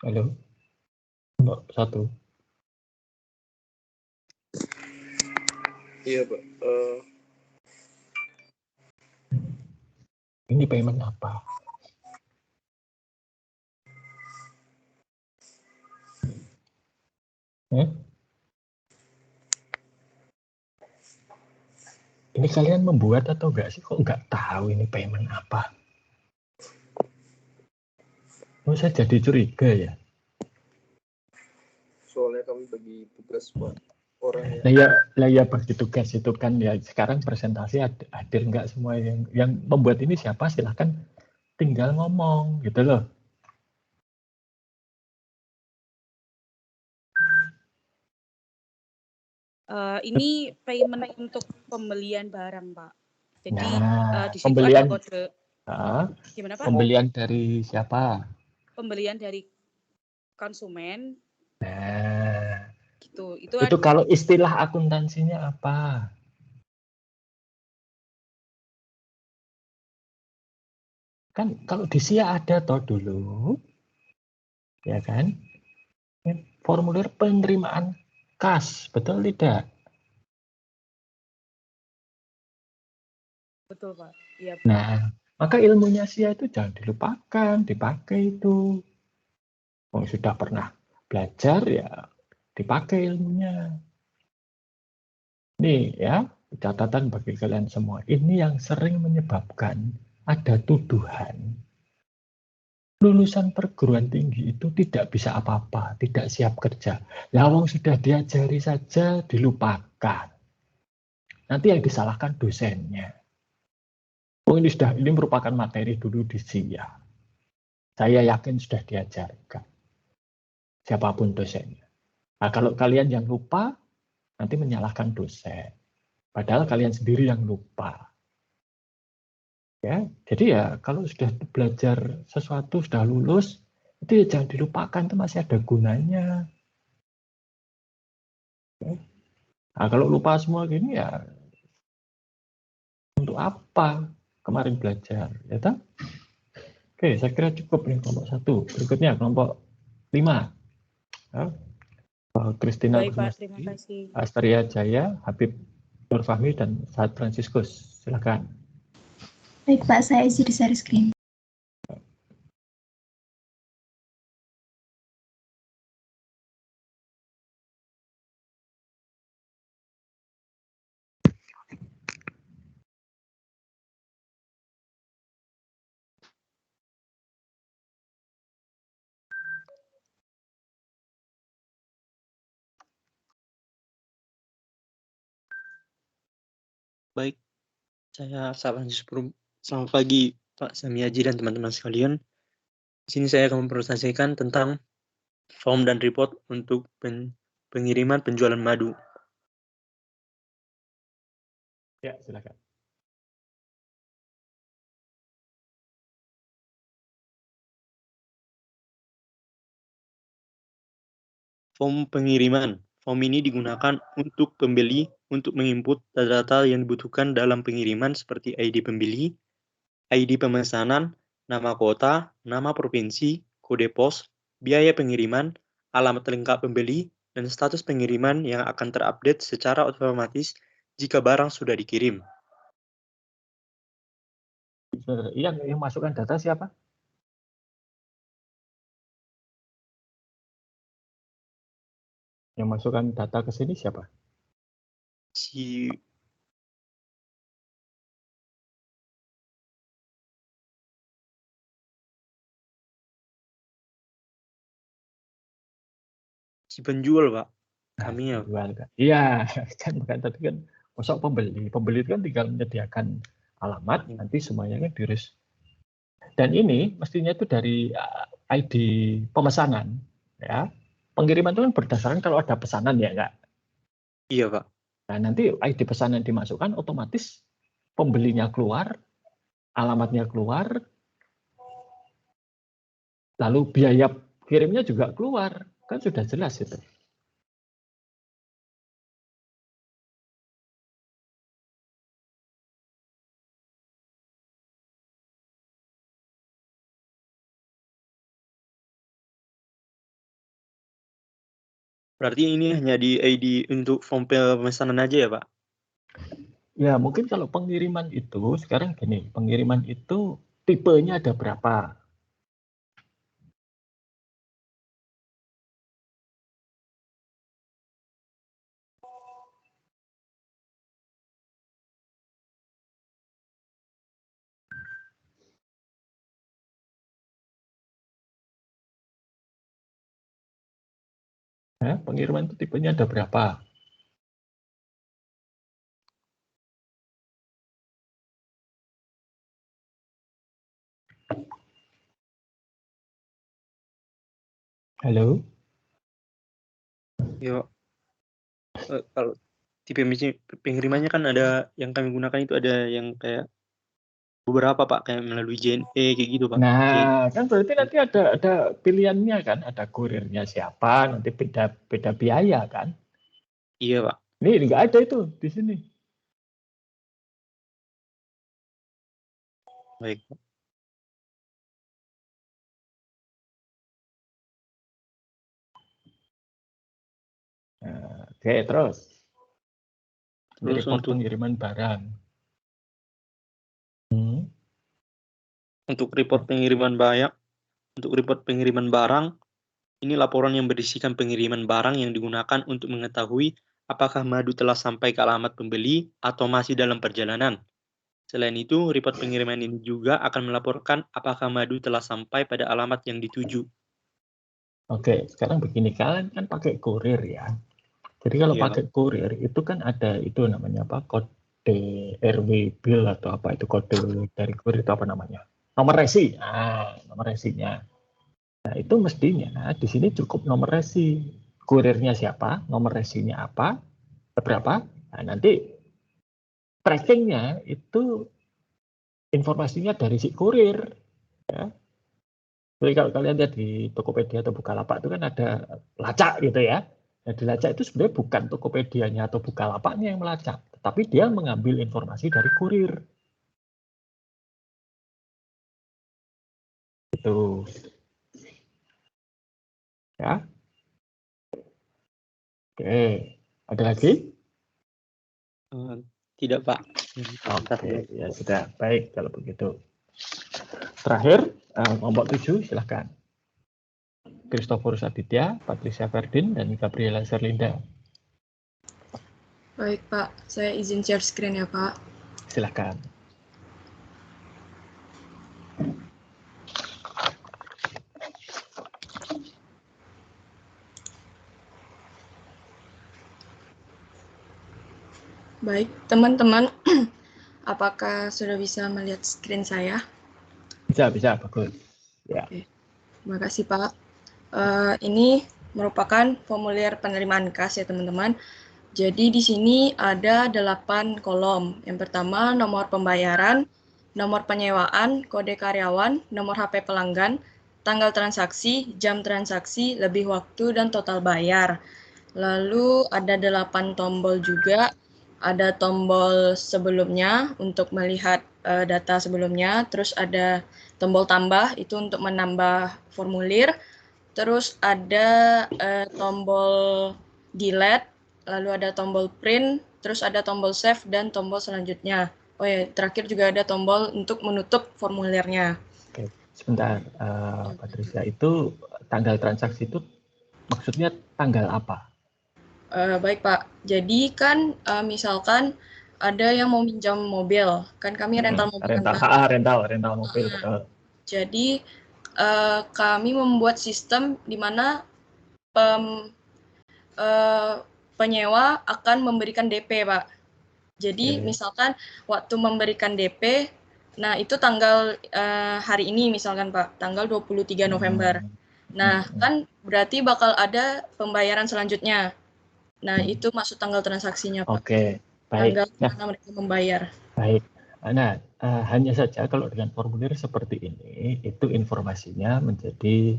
Halo? Mbak, satu. Iya, Pak. Ini payment apa? Ini kalian membuat atau enggak sih? Kok enggak tahu ini payment apa? Oh, saya jadi curiga ya. Soalnya kami bagi tugas buat orang Lah ya bagi tugas itu kan ya sekarang presentasi hadir enggak semua yang membuat ini siapa? Silahkan tinggal ngomong gitu loh. Ini payment untuk pembelian barang, Pak. Jadi di situ pembelian, ada kode. Gimana, Pak? Pembelian dari siapa? Pembelian dari konsumen. Nah, gitu. Itu kalau istilah akuntansinya apa? Kan kalau di SIA ada toh dulu, ya kan? Formulir penerimaan kas, betul tidak? Betul, Pak. Iya, Pak. Nah, maka ilmunya SIA itu jangan dilupakan, dipakai itu. Oh, sudah pernah belajar ya, dipakai ilmunya. Nih ya, catatan bagi kalian semua. Ini yang sering menyebabkan ada tuduhan lulusan perguruan tinggi itu tidak bisa apa-apa, tidak siap kerja. Lawang sudah diajari saja dilupakan. Nanti yang disalahkan dosennya. Oh, ini merupakan materi dulu di SIA. Saya yakin sudah diajarkan. Siapapun dosennya. Nah, kalau kalian yang lupa, nanti menyalahkan dosen. Padahal kalian sendiri yang lupa. Ya, jadi ya kalau sudah belajar sesuatu, sudah lulus, itu ya jangan dilupakan, itu masih ada gunanya. Ya. Nah, kalau lupa semua gini ya, untuk apa kemarin belajar? Ya kan? Oke, saya kira cukup nih kelompok 1. Berikutnya kelompok 5. Ya. Christina Baik, Pak. Terima kasih. Astaria Jaya, Habib Nur Fahmi, dan Saad Franciscus. Silakan. Baik, Pak. Saya isi di share screen. Baik, saya Francis Purwo. Selamat pagi Pak Samiaji dan teman-teman sekalian. Di sini saya akan mempresentasikan tentang form dan report untuk pengiriman penjualan madu. Ya, silakan. Form pengiriman. Form ini digunakan untuk pembeli untuk menginput data-data yang dibutuhkan dalam pengiriman seperti ID pembeli, ID pemesanan, nama kota, nama provinsi, kode pos, biaya pengiriman, alamat lengkap pembeli, dan status pengiriman yang akan terupdate secara otomatis jika barang sudah dikirim. Yang masukkan data siapa? Yang masukkan data ke sini siapa? Si penjual, Pak. Kami ya. Iya, kan bukan tadi kan masuk pembeli. Pembeli itu kan tinggal menyediakan alamat, nanti semuanya kan diurus. Dan ini mestinya itu dari ID pemesanan, ya. Pengiriman itu kan berdasarkan kalau ada pesanan ya enggak? Iya, Pak. Nah, nanti ID pesanan dimasukkan, otomatis pembelinya keluar, alamatnya keluar, lalu biaya kirimnya juga keluar. Kan sudah jelas itu. Berarti ini hanya di ID untuk form pemesanan aja ya, Pak? Ya, mungkin kalau pengiriman itu, sekarang gini, pengiriman itu tipenya ada berapa? Pengiriman itu tipenya ada berapa? Halo? Yo, kalau tipe pengirimannya kan ada yang kami gunakan itu ada yang kayak beberapa, Pak, kayak melalui JNE kayak gitu, Pak. Nah, kan berarti nanti ada pilihannya kan, ada kurirnya siapa, nanti beda biaya kan? Iya, Pak. Ini nggak ada itu di sini. Baik, Pak. Nah, oke, terus report untuk pengiriman barang. Untuk report pengiriman barang, ini laporan yang berisikan pengiriman barang yang digunakan untuk mengetahui apakah madu telah sampai ke alamat pembeli atau masih dalam perjalanan. Selain itu, report pengiriman ini juga akan melaporkan apakah madu telah sampai pada alamat yang dituju. Oke, sekarang begini, kalian kan pakai kurir ya. Jadi kalau pakai kurir itu kan ada itu namanya apa? Kode RW bill atau apa itu, kode dari kurir itu apa namanya? Nomor resi. Nah, nomor resinya. Nah, itu mestinya di sini cukup nomor resi. Kurirnya siapa, nomor resinya apa, berapa. Nah, nanti trackingnya itu informasinya dari si kurir. Ya. Jadi kalau kalian lihat di Tokopedia atau Bukalapak itu kan ada lacak gitu ya. Nah, di lacak itu sebenarnya bukan Tokopedianya atau Bukalapaknya yang melacak, tetapi dia mengambil informasi dari kurir. Itu. Ya. Oke, ada lagi? Tidak, Pak. Oke, ya sudah. Baik kalau begitu. Terakhir, kelompok 7, silahkan. Christopher Aditya, Patricia Ferdin, dan Gabriela Serlinda. Baik, Pak. Saya izin share screen ya, Pak. Silahkan. Baik, teman-teman, apakah sudah bisa melihat screen saya? Bisa, bagus. Ya. Oke. Terima kasih, Pak. Ini merupakan formulir penerimaan kas ya, teman-teman. Jadi di sini ada 8 kolom. Yang pertama, nomor pembayaran, nomor penyewaan, kode karyawan, nomor HP pelanggan, tanggal transaksi, jam transaksi, lebih waktu, dan total bayar. Lalu ada 8 tombol juga. Ada tombol sebelumnya untuk melihat data sebelumnya, terus ada tombol tambah itu untuk menambah formulir, terus ada tombol delete, lalu ada tombol print, terus ada tombol save dan tombol selanjutnya. Oh ya, terakhir juga ada tombol untuk menutup formulirnya. Oke, sebentar, Patricia, itu tanggal transaksi itu maksudnya tanggal apa? Baik, Pak. Jadi kan misalkan ada yang mau minjam mobil, kan kami rental mobil. Rental mobil. Jadi kami membuat sistem di mana penyewa akan memberikan DP, Pak. Jadi misalkan waktu memberikan DP, nah itu tanggal hari ini misalkan, Pak, tanggal 23 November. Nah, kan berarti bakal ada pembayaran selanjutnya. Nah, itu masuk tanggal transaksinya, Pak. Oke, baik. Tanggal mana mereka membayar. Baik. Nah, hanya saja kalau dengan formulir seperti ini, itu informasinya menjadi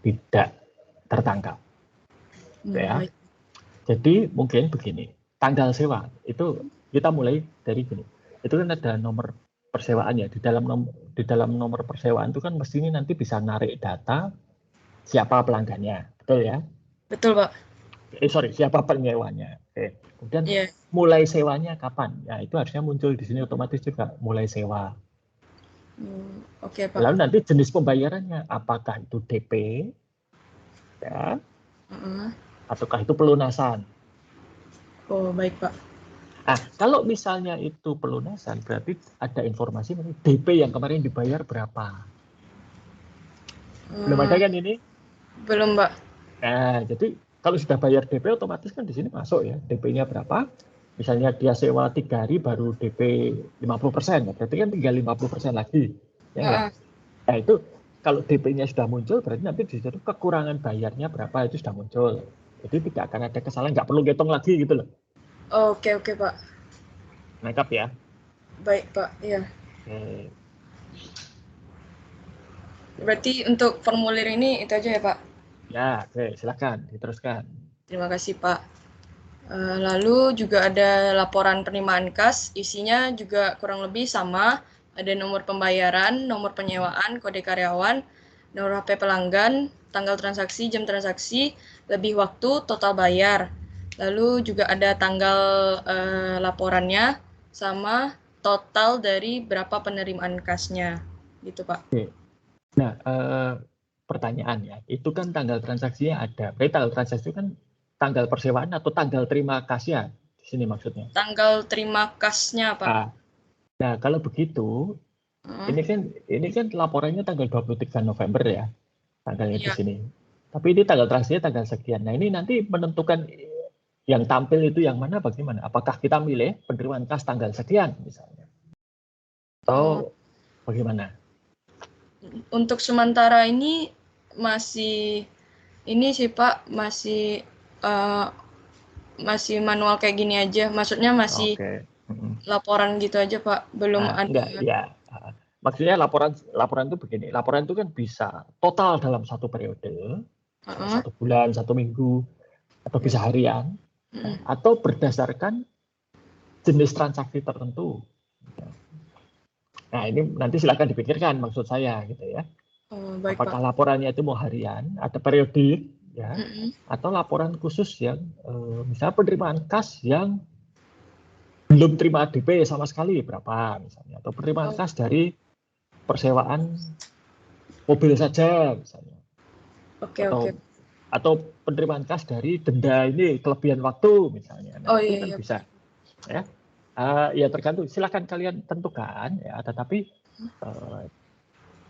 tidak tertangkap. Ya. Jadi mungkin begini, tanggal sewa itu kita mulai dari gini. Itu kan ada nomor persewaan ya. Di dalam nomor persewaan itu kan mestinya nanti bisa narik data siapa pelanggannya, betul ya? Betul, Pak. Siapa penyewanya. Oke. Kemudian mulai sewanya kapan? Ya itu harusnya muncul di sini otomatis juga mulai sewa. Oke, Pak. Lalu nanti jenis pembayarannya, apakah itu DP, ya, ataukah itu pelunasan? Oh, baik, Pak. Nah, kalau misalnya itu pelunasan, berarti ada informasi DP yang kemarin dibayar berapa? Belum ada kan ini? Belum, Pak. Nah, jadi kalau sudah bayar DP otomatis kan di sini masuk ya, DP-nya berapa? Misalnya dia sewa 3 hari baru DP 50%, berarti kan tinggal 50% lagi. Ya, nah itu kalau DP-nya sudah muncul, berarti nanti di situ kekurangan bayarnya berapa itu sudah muncul. Jadi tidak akan ada kesalahan, nggak perlu ngitung lagi gitu loh. Oke, Pak. Nangkap ya? Baik, Pak. Iya. Berarti untuk formulir ini itu aja ya, Pak? Ya, oke, silakan diteruskan. Terima kasih, Pak. Lalu juga ada laporan penerimaan kas, isinya juga kurang lebih sama. Ada nomor pembayaran, nomor penyewaan, kode karyawan, nomor HP pelanggan, tanggal transaksi, jam transaksi, lebih waktu, total bayar. Lalu juga ada tanggal laporannya, sama total dari berapa penerimaan kasnya. Gitu, Pak. Oke. Nah, pertanyaan ya, itu kan tanggal transaksinya ada. Berarti tanggal transaksi kan tanggal persewaan atau tanggal terima kasnya di sini maksudnya? Tanggal terima kasnya, Pak. Nah, kalau begitu, ini kan laporannya tanggal 23 November ya, tanggalnya di sini. Tapi ini tanggal transaksinya tanggal sekian. Nah, ini nanti menentukan yang tampil itu yang mana bagaimana? Apakah kita milih penerimaan kas tanggal sekian misalnya? Atau bagaimana? Untuk sementara ini masih ini sih Pak, masih masih manual kayak gini aja. Maksudnya masih laporan gitu aja, Pak. Belum ada. Enggak, ya. Maksudnya laporan itu begini. Laporan itu kan bisa total dalam satu periode, 1 bulan, 1 minggu, atau bisa harian, atau berdasarkan jenis transaksi tertentu. Nah, ini nanti silakan dipikirkan maksud saya gitu ya. Baik, Apakah Pak. laporannya itu mau harian, ada periode ya, atau laporan khusus yang misalnya penerimaan kas yang belum terima DP sama sekali berapa misalnya, atau penerimaan kas dari persewaan mobil saja misalnya. Atau penerimaan kas dari denda ini kelebihan waktu misalnya. Nah, itu kan bisa ya. Ya tergantung, silakan kalian tentukan ya, tetapi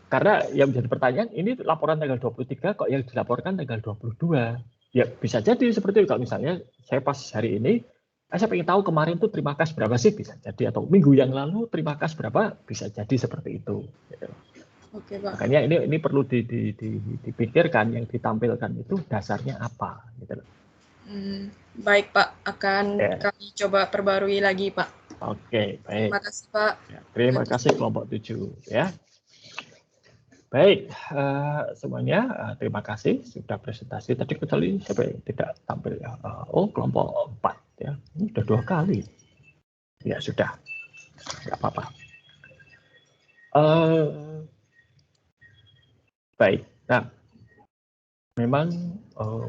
karena yang menjadi pertanyaan, ini laporan tanggal 23 kok yang dilaporkan tanggal 22. Ya bisa jadi seperti itu. Kalau misalnya saya pas hari ini, saya ingin tahu kemarin tuh terima kas berapa sih, bisa jadi. Atau minggu yang lalu terima kas berapa, bisa jadi seperti itu. Gitu. Oke, Pak. Makanya ini perlu dipikirkan, yang ditampilkan itu dasarnya apa. Gitu. Baik, Pak. Akan kami coba perbarui lagi, Pak. Oke, baik. Terima kasih, Pak. Ya, terima kasih kelompok 7 ya. Baik, semuanya terima kasih sudah presentasi. Tadi kecuali siapa yang tidak tampil ya. Kelompok 4 ya. Ini sudah 2 kali. Ya sudah, nggak apa-apa. Baik, nah memang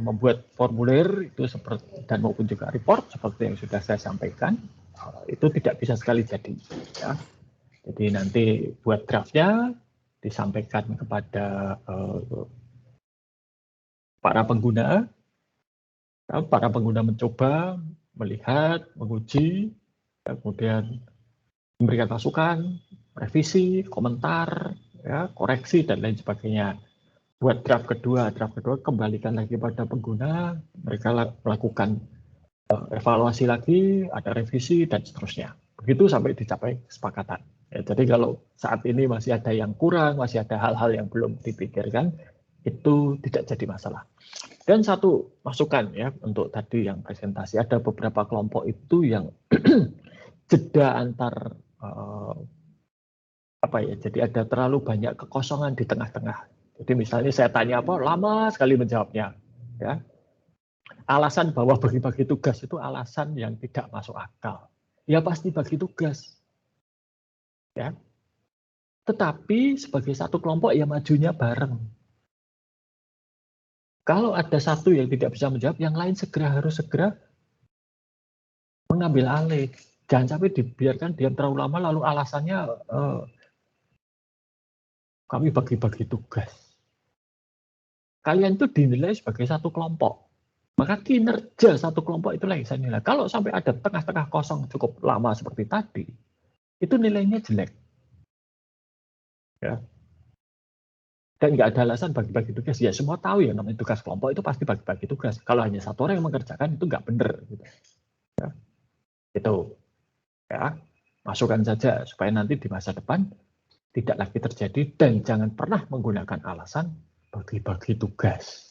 membuat formulir itu seperti dan maupun juga report seperti yang sudah saya sampaikan itu tidak bisa sekali jadi. Ya. Jadi nanti buat draftnya disampaikan kepada para pengguna. Para pengguna mencoba, melihat, menguji, kemudian memberikan masukan, revisi, komentar, ya, koreksi dan lain sebagainya. Buat draft kedua kembalikan lagi pada pengguna, mereka melakukan evaluasi lagi, ada revisi dan seterusnya. Begitu sampai dicapai kesepakatan. Ya, jadi kalau saat ini masih ada yang kurang, masih ada hal-hal yang belum dipikirkan, itu tidak jadi masalah. Dan satu masukan ya untuk tadi yang presentasi, ada beberapa kelompok itu yang jeda antar jadi ada terlalu banyak kekosongan di tengah-tengah. Jadi misalnya saya tanya apa, lama sekali menjawabnya. Ya. Alasan bahwa bagi-bagi tugas itu alasan yang tidak masuk akal. Ya pasti bagi tugas. Ya. Tetapi sebagai satu kelompok ya majunya bareng. Kalau ada satu yang tidak bisa menjawab, yang lain harus segera mengambil alih. Jangan sampai dibiarkan diam terlalu lama lalu alasannya kami bagi-bagi tugas. Kalian itu dinilai sebagai satu kelompok. Maka kinerja satu kelompok itulah yang saya nilai. Kalau sampai ada tengah-tengah kosong cukup lama seperti tadi, itu nilainya jelek. Ya. Dan nggak ada alasan bagi-bagi tugas. Ya semua tahu ya namanya tugas kelompok itu pasti bagi-bagi tugas. Kalau hanya satu orang yang mengerjakan itu nggak benar. Gitu. Ya. Itu. Ya. Masukkan saja supaya nanti di masa depan tidak lagi terjadi dan jangan pernah menggunakan alasan bagi-bagi tugas.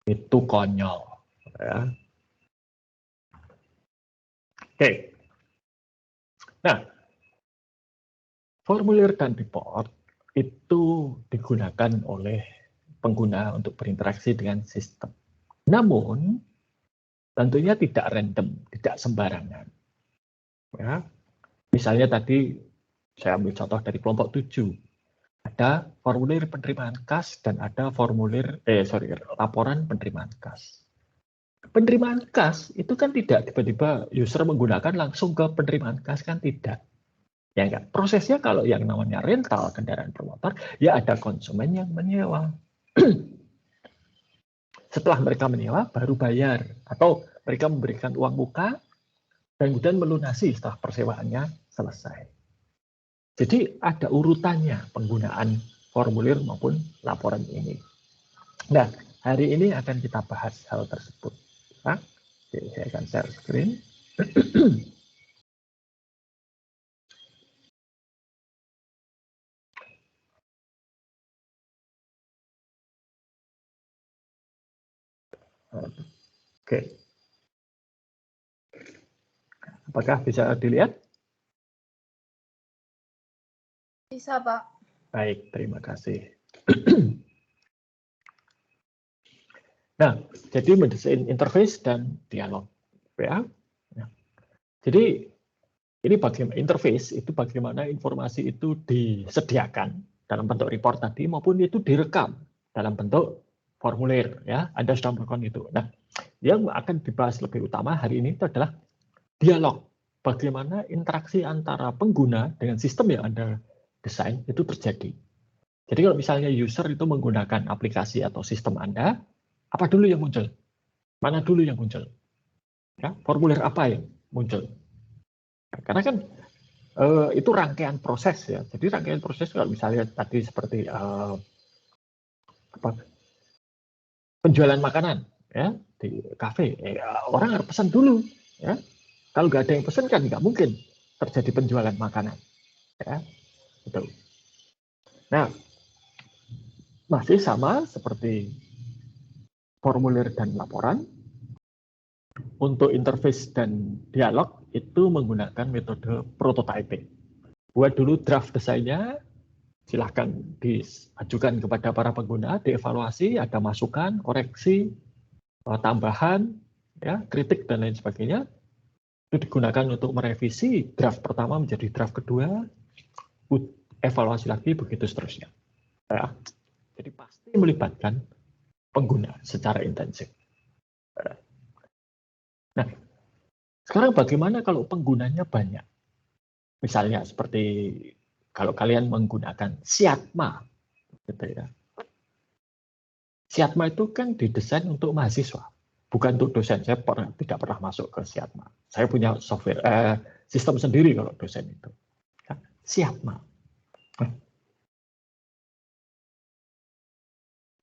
Itu konyol. Ya. Oke. Nah, formulir dan report itu digunakan oleh pengguna untuk berinteraksi dengan sistem. Namun, tentunya tidak random, tidak sembarangan. Ya. Misalnya tadi saya ambil contoh dari kelompok 7. Ada formulir penerimaan kas dan ada laporan penerimaan kas. Penerimaan kas itu kan tidak tiba-tiba user menggunakan langsung ke penerimaan kas, kan tidak. Ya enggak. Prosesnya kalau yang namanya rental kendaraan bermotor, ya ada konsumen yang menyewa. Setelah mereka menyewa, baru bayar. Atau mereka memberikan uang muka, dan kemudian melunasi setelah persewaannya selesai. Jadi ada urutannya penggunaan formulir maupun laporan ini. Nah, hari ini akan kita bahas hal tersebut. Nah, jadi saya akan share screen. Oke. Apakah bisa dilihat? Bisa, Pak. Baik, terima kasih. Nah, jadi mendesain interface dan dialog. Ya. Nah, jadi ini bagaimana interface itu bagaimana informasi itu disediakan dalam bentuk report tadi maupun itu direkam dalam bentuk formulir. Ya, Anda sudah melakukan itu. Nah, yang akan dibahas lebih utama hari ini itu adalah dialog. Bagaimana interaksi antara pengguna dengan sistem yang Anda desain itu terjadi. Jadi kalau misalnya user itu menggunakan aplikasi atau sistem Anda, apa dulu yang muncul? Mana dulu yang muncul? Ya, formulir apa yang muncul? Nah, karena kan itu rangkaian proses ya. Jadi rangkaian proses kalau misalnya tadi seperti penjualan makanan ya di kafe, orang harus pesan dulu. Ya. Kalau nggak ada yang pesan kan nggak mungkin terjadi penjualan makanan. Ya, betul. Nah, masih sama seperti formulir dan laporan. Untuk interface dan dialog itu menggunakan metode prototyping. Buat dulu draft desainnya, silahkan diajukan kepada para pengguna, dievaluasi, ada masukan, koreksi, tambahan, ya, kritik dan lain sebagainya. Itu digunakan untuk merevisi draft pertama menjadi draft kedua, evaluasi lagi, begitu seterusnya. Ya. Jadi pasti melibatkan pengguna secara intensif. Nah, sekarang bagaimana kalau penggunanya banyak? Misalnya seperti kalau kalian menggunakan Siatma, gitu ya. Siatma itu kan didesain untuk mahasiswa, bukan untuk dosen. Saya tidak pernah masuk ke Siatma. Saya punya software sistem sendiri kalau dosen itu. Siatma. Nah,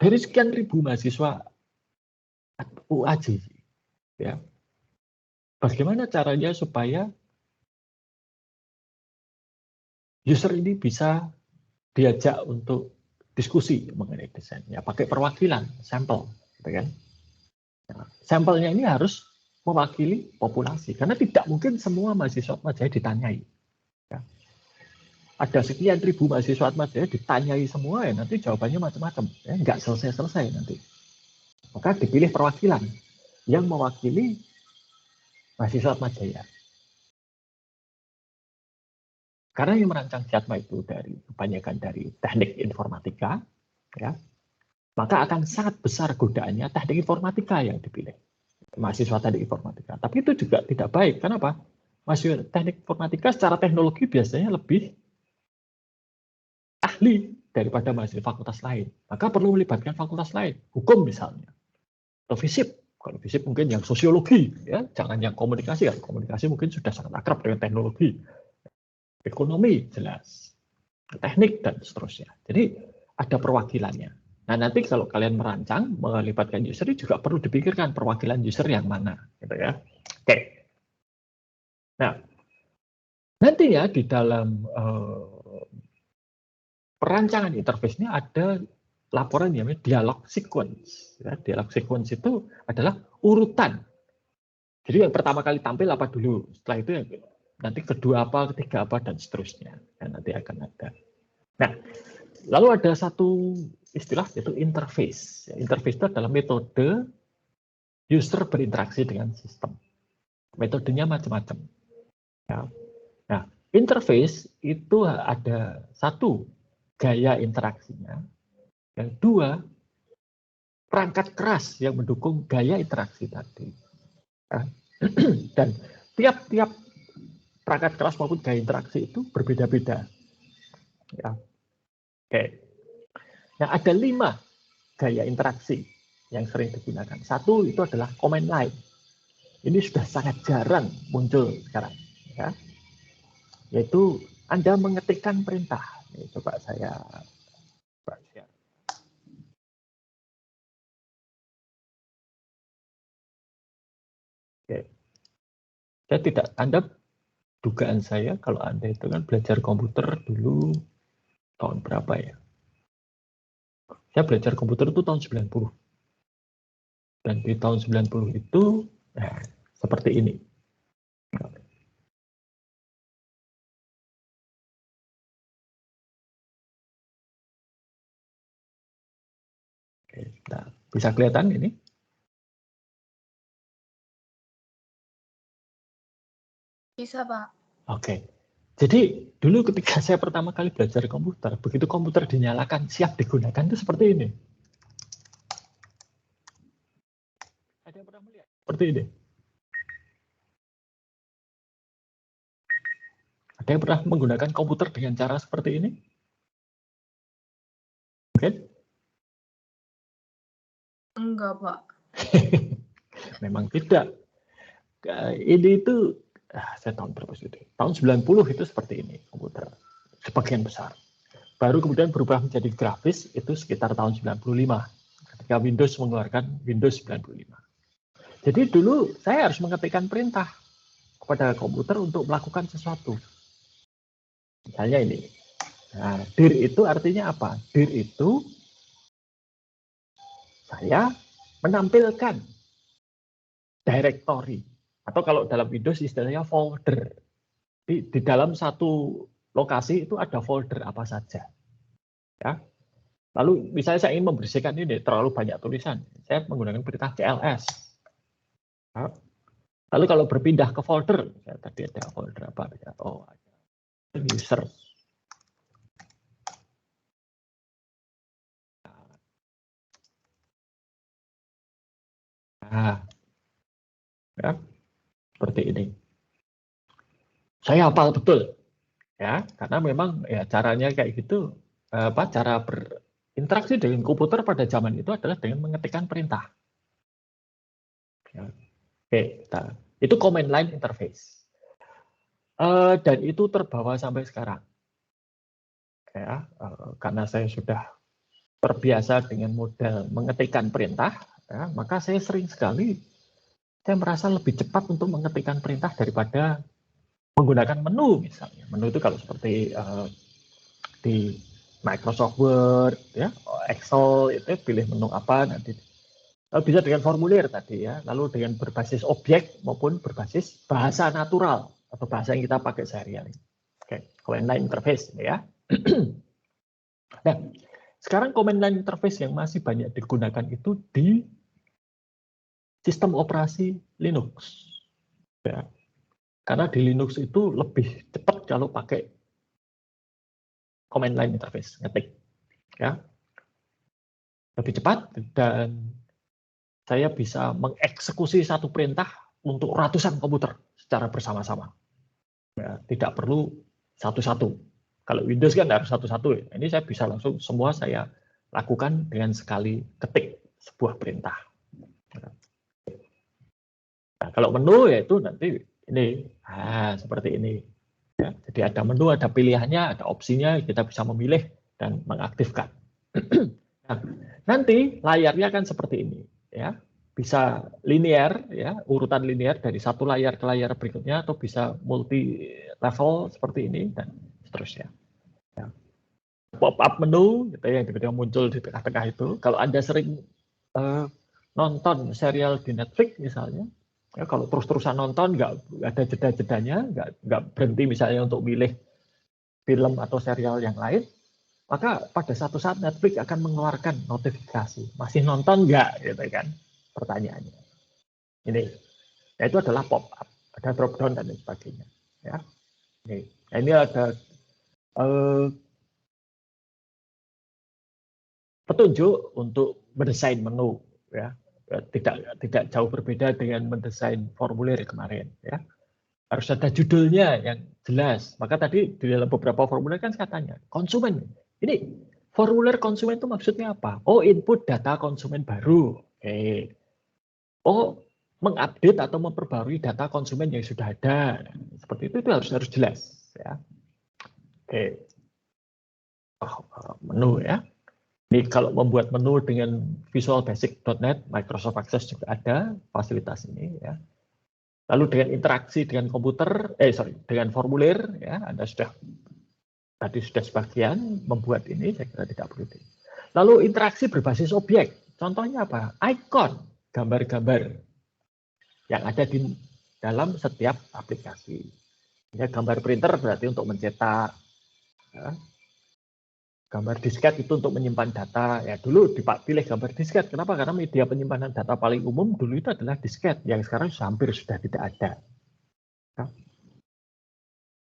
dari sekian ribu mahasiswa UAJ, ya. Bagaimana caranya supaya user ini bisa diajak untuk diskusi mengenai desain? Ya, pakai perwakilan, sampel, gitu kan? Nah, sampelnya ini harus mewakili populasi, karena tidak mungkin semua mahasiswa Atmajaya ditanyai. Ya. Ada sekian ribu mahasiswa Atmajaya ditanyai semua, ya nanti jawabannya macam-macam, ya, nggak selesai-selesai nanti. Maka dipilih perwakilan yang mewakili mahasiswa Atmajaya. Karena yang merancang Siatma itu kebanyakan dari teknik informatika, ya, maka akan sangat besar godaannya teknik informatika yang dipilih. Mahasiswa teknik informatika. Tapi itu juga tidak baik. Kenapa? Mahasiswa teknik informatika secara teknologi biasanya lebih ahli daripada mahasiswa fakultas lain. Maka perlu melibatkan fakultas lain. Hukum misalnya. Atau FISIP. Kalau FISIP mungkin yang sosiologi. Ya, jangan yang komunikasi. Kalau komunikasi mungkin sudah sangat akrab dengan teknologi. Ekonomi jelas, teknik dan seterusnya. Jadi ada perwakilannya. Nah nanti kalau kalian merancang melibatkan user juga perlu dipikirkan perwakilan user yang mana, gitu ya. Oke. Nah nantinya di dalam perancangan interface-nya ada laporan yang namanya dialog sequence. Ya, dialog sequence itu adalah urutan. Jadi yang pertama kali tampil apa dulu, setelah itu yang nanti kedua apa, ketiga apa, dan seterusnya. Dan nanti akan ada. Nah, lalu ada satu istilah yaitu interface. Interface itu adalah metode user berinteraksi dengan sistem. Metodenya macam-macam. Ya. Nah, interface itu ada satu, gaya interaksinya. Yang dua, perangkat keras yang mendukung gaya interaksi tadi. Ya. Dan tiap-tiap perangkat keras maupun gaya interaksi itu berbeda-beda. Ya. Oke. Nah, ada 5 gaya interaksi yang sering digunakan. Satu itu adalah command line. Ini sudah sangat jarang muncul sekarang. Ya. Yaitu Anda mengetikkan perintah. Ini coba saya share. Oke. Saya tidak, dugaan saya kalau Anda itu kan belajar komputer dulu tahun berapa ya? Saya belajar komputer itu tahun 90. Dan di tahun 90 itu seperti ini. Oke, nah, bisa kelihatan ini? Bisa, Pak. Oke. Jadi dulu ketika saya pertama kali belajar komputer, begitu komputer dinyalakan, siap digunakan itu seperti ini. Ada yang pernah melihat? Seperti ini. Ada yang pernah menggunakan komputer dengan cara seperti ini? Oke? Enggak, Pak. Memang tidak. Ini itu, saya tahun berapa itu? Tahun 90 itu seperti ini komputer. Sebagian besar. Baru kemudian berubah menjadi grafis itu sekitar tahun 95. Ketika Windows mengeluarkan Windows 95. Jadi dulu saya harus mengetikkan perintah kepada komputer untuk melakukan sesuatu. Misalnya ini. Nah, dir itu artinya apa? Dir itu saya menampilkan directory. Atau kalau dalam Windows istilahnya folder. Di dalam satu lokasi itu ada folder apa saja. Ya. Lalu misalnya saya ingin membersihkan ini, terlalu banyak tulisan. Saya menggunakan perintah cls. Ya. Lalu kalau berpindah ke folder, ya, tadi ada folder apa? Oh, ada user. Nah, ya, seperti ini. Saya hafal betul, ya, karena memang ya caranya kayak gitu. Cara berinteraksi dengan komputer pada zaman itu adalah dengan mengetikkan perintah. Ya. Oke, nah, itu command line interface. Dan itu terbawa sampai sekarang. Ya, karena saya sudah terbiasa dengan model mengetikkan perintah, ya, maka saya sering sekali saya merasa lebih cepat untuk mengetikkan perintah daripada menggunakan menu misalnya. Menu itu kalau seperti di Microsoft Word, ya, Excel itu pilih menu apa nanti. Bisa dengan formulir tadi ya, lalu dengan berbasis objek maupun berbasis bahasa natural atau bahasa yang kita pakai sehari-hari. Oke, command line interface ya. Nah, sekarang command line interface yang masih banyak digunakan itu di sistem operasi Linux. Ya. Karena di Linux itu lebih cepat kalau pakai command line interface, ngetik. Ya. Lebih cepat dan saya bisa mengeksekusi satu perintah untuk ratusan komputer secara bersama-sama. Ya, tidak perlu satu-satu. Kalau Windows kan harus satu-satu. Ini saya bisa langsung semua saya lakukan dengan sekali ketik sebuah perintah. Nah, kalau menu yaitu nanti ini, seperti ini. Ya, jadi ada menu, ada pilihannya, ada opsinya, kita bisa memilih dan mengaktifkan. Nah, nanti layarnya kan seperti ini, ya. Bisa linear, ya, urutan linear dari satu layar ke layar berikutnya, atau bisa multi level seperti ini dan seterusnya. Ya. Pop-up menu, gitu, yang tiba-tiba muncul di tengah-tengah itu. Kalau Anda sering nonton serial di Netflix misalnya, ya, kalau terus-terusan nonton, nggak ada jeda-jedanya, nggak berhenti misalnya untuk milih film atau serial yang lain, maka pada satu saat Netflix akan mengeluarkan notifikasi. Masih nonton nggak? Gitu kan pertanyaannya. Ini, ya itu adalah pop-up, ada drop-down dan lain sebagainya. Ya. Ini ada petunjuk untuk mendesain menu. Ya. Tidak jauh berbeda dengan mendesain formulir kemarin. Ya. Harus ada judulnya yang jelas. Maka tadi di dalam beberapa formulir kan saya tanya, konsumen. Ini formulir konsumen itu maksudnya apa? Oh, input data konsumen baru. Oke. Oh, mengupdate atau memperbarui data konsumen yang sudah ada. Seperti itu harus jelas. Ya. Oke. Menu ya. Ini kalau membuat menu dengan Visual Basic.net, Microsoft Access juga ada fasilitas ini ya. Lalu dengan interaksi dengan komputer, dengan formulir, ya, Anda tadi sudah sebagian membuat ini, saya kira tidak perlu. Lalu interaksi berbasis objek, contohnya apa? Icon, gambar-gambar yang ada di dalam setiap aplikasi. Ya, gambar printer berarti untuk mencetak, ya. gambar disket itu untuk menyimpan data. Ya dulu dipilih gambar disket. Kenapa? Karena media penyimpanan data paling umum dulu itu adalah disket, yang sekarang hampir sudah tidak ada. Ya.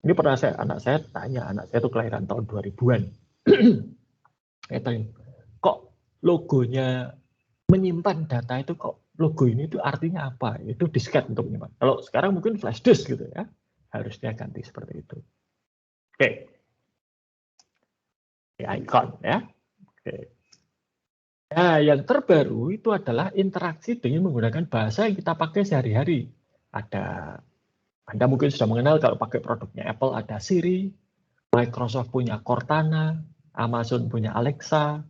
Ini pernah anak saya tanya, anak saya itu kelahiran tahun 2000-an. Saya tanya, kok logonya menyimpan data itu kok logo ini itu artinya apa? Itu disket untuk menyimpan. Kalau sekarang mungkin flash disk gitu ya. Harusnya ganti seperti itu. Oke. Icon ya. Oke. Nah, yang terbaru itu adalah interaksi dengan menggunakan bahasa yang kita pakai sehari-hari. Anda mungkin sudah mengenal kalau pakai produknya Apple ada Siri, Microsoft punya Cortana, Amazon punya Alexa,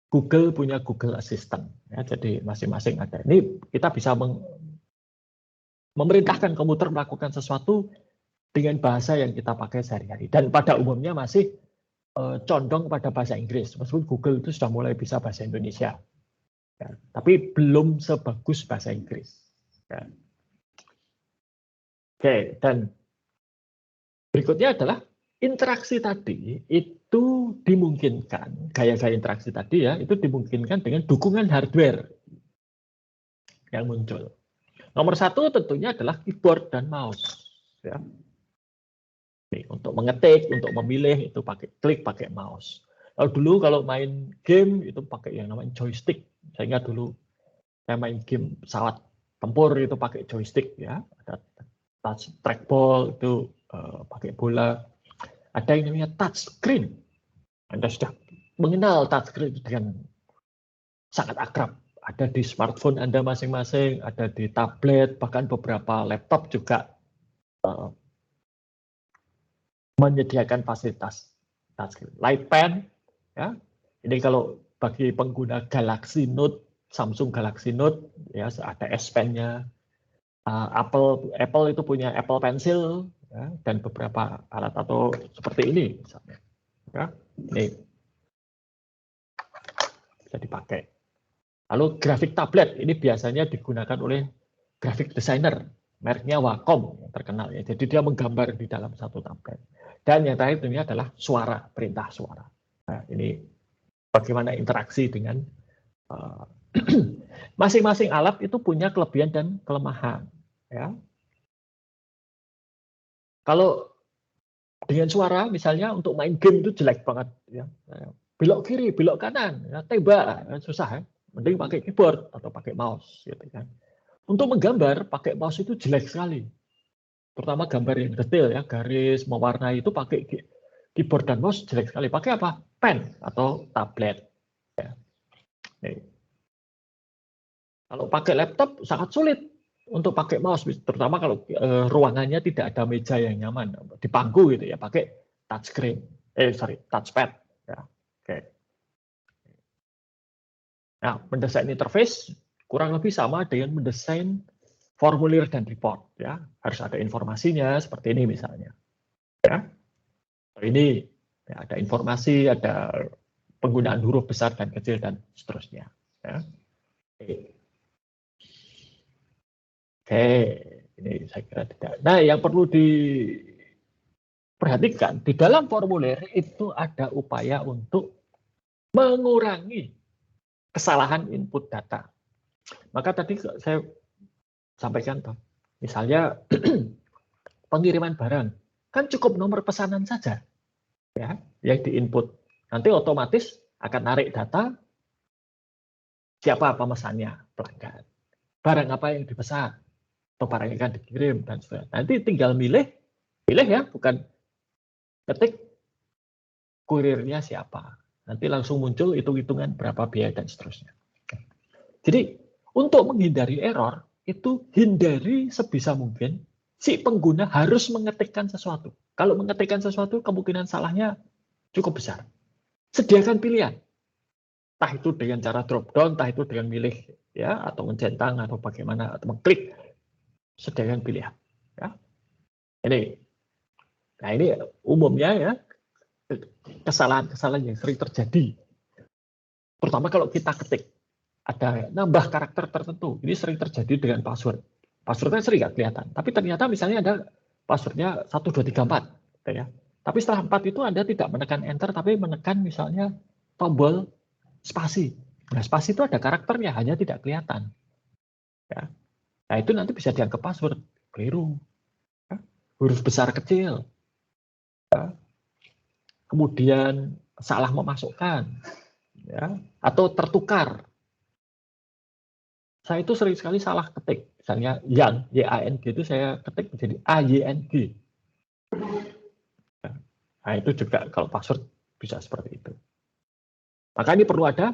Google punya Google Assistant. Ya, jadi masing-masing ada. Ini kita bisa memerintahkan komputer melakukan sesuatu dengan bahasa yang kita pakai sehari-hari. Dan pada umumnya masih condong pada bahasa Inggris, meskipun Google itu sudah mulai bisa bahasa Indonesia, ya, tapi belum sebagus bahasa Inggris. Ya. Oke, dan berikutnya adalah interaksi tadi itu dimungkinkan, gaya-gaya interaksi tadi ya, itu dimungkinkan dengan dukungan hardware yang muncul. Nomor satu tentunya adalah keyboard dan mouse. Ya. Untuk mengetik, untuk memilih itu pakai klik, pakai mouse. Kalau dulu kalau main game itu pakai yang namanya joystick. Saya ingat dulu saya main game pesawat tempur itu pakai joystick ya. Ada touch trackball itu pakai bola. Ada yang namanya touch screen. Anda sudah mengenal touch screen dengan sangat akrab. Ada di smartphone Anda masing-masing, ada di tablet, bahkan beberapa laptop juga menyediakan fasilitas touchscreen. Light pen, ya. Ini kalau bagi pengguna Galaxy Note, Samsung Galaxy Note, ya ada S Pen-nya. Apple itu punya Apple Pencil, ya, dan beberapa alat atau seperti ini, misalnya. Ya, ini bisa dipakai. Lalu grafik tablet ini biasanya digunakan oleh graphic designer, mereknya Wacom yang terkenal ya. Jadi dia menggambar di dalam satu tablet. Dan yang terakhir ini adalah suara, perintah suara. Nah, ini bagaimana interaksi dengan masing-masing alat itu punya kelebihan dan kelemahan. Ya. Kalau dengan suara, misalnya untuk main game itu jelek banget. Ya. Belok kiri, belok kanan, ya, tembak, susah ya. Mending pakai keyboard atau pakai mouse. Gitu kan. Untuk menggambar, pakai mouse itu jelek sekali. Terutama gambar yang detail ya, garis, mewarnai itu pakai keyboard dan mouse jelek sekali. Pakai apa? Pen atau tablet. Ya. Kalau pakai laptop sangat sulit untuk pakai mouse, terutama kalau ruangannya tidak ada meja yang nyaman, di pangku gitu ya, pakai touchscreen, touchpad. Ya. Oke. Nah, mendesain interface kurang lebih sama dengan mendesain formulir dan report, ya harus ada informasinya seperti ini misalnya, ya ini ya, ada informasi, ada penggunaan huruf besar dan kecil dan seterusnya. Ya. Oke, ini saya kira tidak. Nah, yang perlu diperhatikan di dalam formulir itu ada upaya untuk mengurangi kesalahan input data. Maka tadi saya sampaikan, misalnya pengiriman barang, kan cukup nomor pesanan saja ya, yang diinput. Nanti otomatis akan narik data siapa pemesannya, pelanggan. Barang apa yang dipesan, atau barang yang akan dikirim, dan sebagainya. Nanti tinggal milih ya, bukan ketik kurirnya siapa. Nanti langsung muncul hitung-hitungan berapa biaya dan seterusnya. Jadi untuk menghindari error, itu hindari sebisa mungkin si pengguna harus mengetikkan sesuatu. Kalau mengetikkan sesuatu, kemungkinan salahnya cukup besar. Sediakan pilihan. Entah itu dengan cara drop down, entah itu dengan milih ya, atau mencentang atau bagaimana, atau mengklik. Sediakan pilihan. Ya. Ini umumnya ya kesalahan-kesalahan yang sering terjadi. Terutama kalau kita ketik. Ada nambah karakter tertentu. Ini sering terjadi dengan password. Passwordnya sering nggak kelihatan. Tapi ternyata misalnya ada passwordnya 1234. Ya. Tapi setelah 4 itu Anda tidak menekan enter, tapi menekan misalnya tombol spasi. Nah, spasi itu ada karakternya, hanya tidak kelihatan. Ya. Nah, itu nanti bisa dianggap password. Keliru. Ya. Huruf besar kecil. Ya. Kemudian salah memasukkan. Ya. Atau tertukar. Saya itu sering sekali salah ketik. Misalnya yang, Y-A-N-G itu saya ketik menjadi A-Y-N-G. Nah, itu juga kalau password bisa seperti itu. Maka ini perlu ada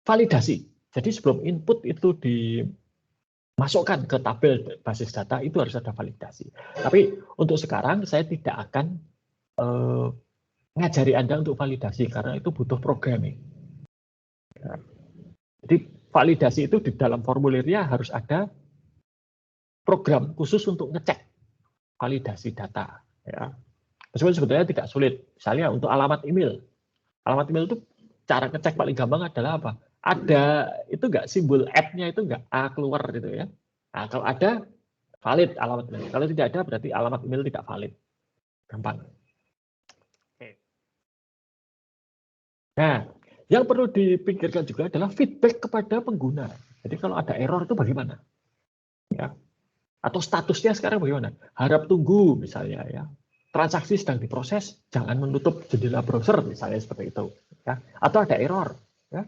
validasi. Jadi sebelum input itu dimasukkan ke tabel basis data, itu harus ada validasi. Tapi untuk sekarang saya tidak akan ngajari Anda untuk validasi, karena itu butuh programming. Ya. Jadi validasi itu di dalam formulirnya harus ada program khusus untuk ngecek validasi data. Ya. Meskipun sebetulnya tidak sulit. Misalnya untuk alamat email. Alamat email itu cara ngecek paling gampang adalah apa? Ada itu enggak simbol @-nya itu enggak A keluar gitu ya. Nah, kalau ada valid alamat email. Kalau tidak ada berarti alamat email tidak valid. Gampang. Oke. Nah, yang perlu dipikirkan juga adalah feedback kepada pengguna. Jadi kalau ada error itu bagaimana? Ya. Atau statusnya sekarang bagaimana? Harap tunggu misalnya ya. Transaksi sedang diproses, jangan menutup jendela browser misalnya seperti itu. Ya. Atau ada error. Ya.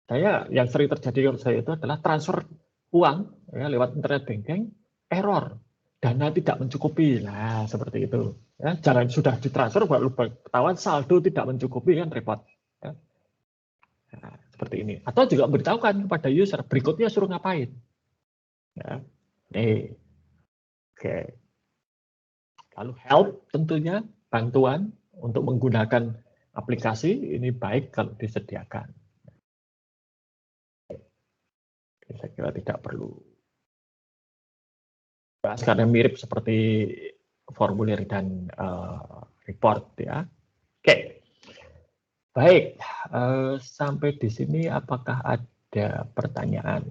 Saya yang sering terjadi kalau saya itu adalah transfer uang ya, lewat internet banking, error, dana tidak mencukupi. Nah seperti itu. Ya. Jangan sudah ditransfer baru ketahuan saldo tidak mencukupi kan repot. Ya. Nah, seperti ini. Atau juga memberitahukan kepada user berikutnya suruh ngapain. Ya. Nih. Oke. Lalu help tentunya bantuan untuk menggunakan aplikasi ini baik kalau disediakan. Saya kira tidak perlu bahas karena mirip seperti formulir dan report ya. Oke. Baik, sampai di sini apakah ada pertanyaan?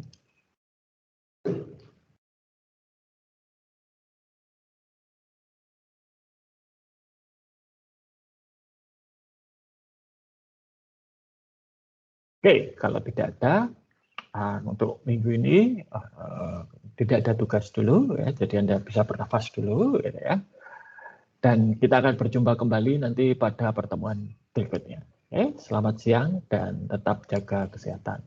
Oke, kalau tidak ada, untuk minggu ini tidak ada tugas dulu, ya, jadi Anda bisa bernafas dulu, ya. Dan kita akan berjumpa kembali nanti pada pertemuan berikutnya. Oke, selamat siang dan tetap jaga kesehatan.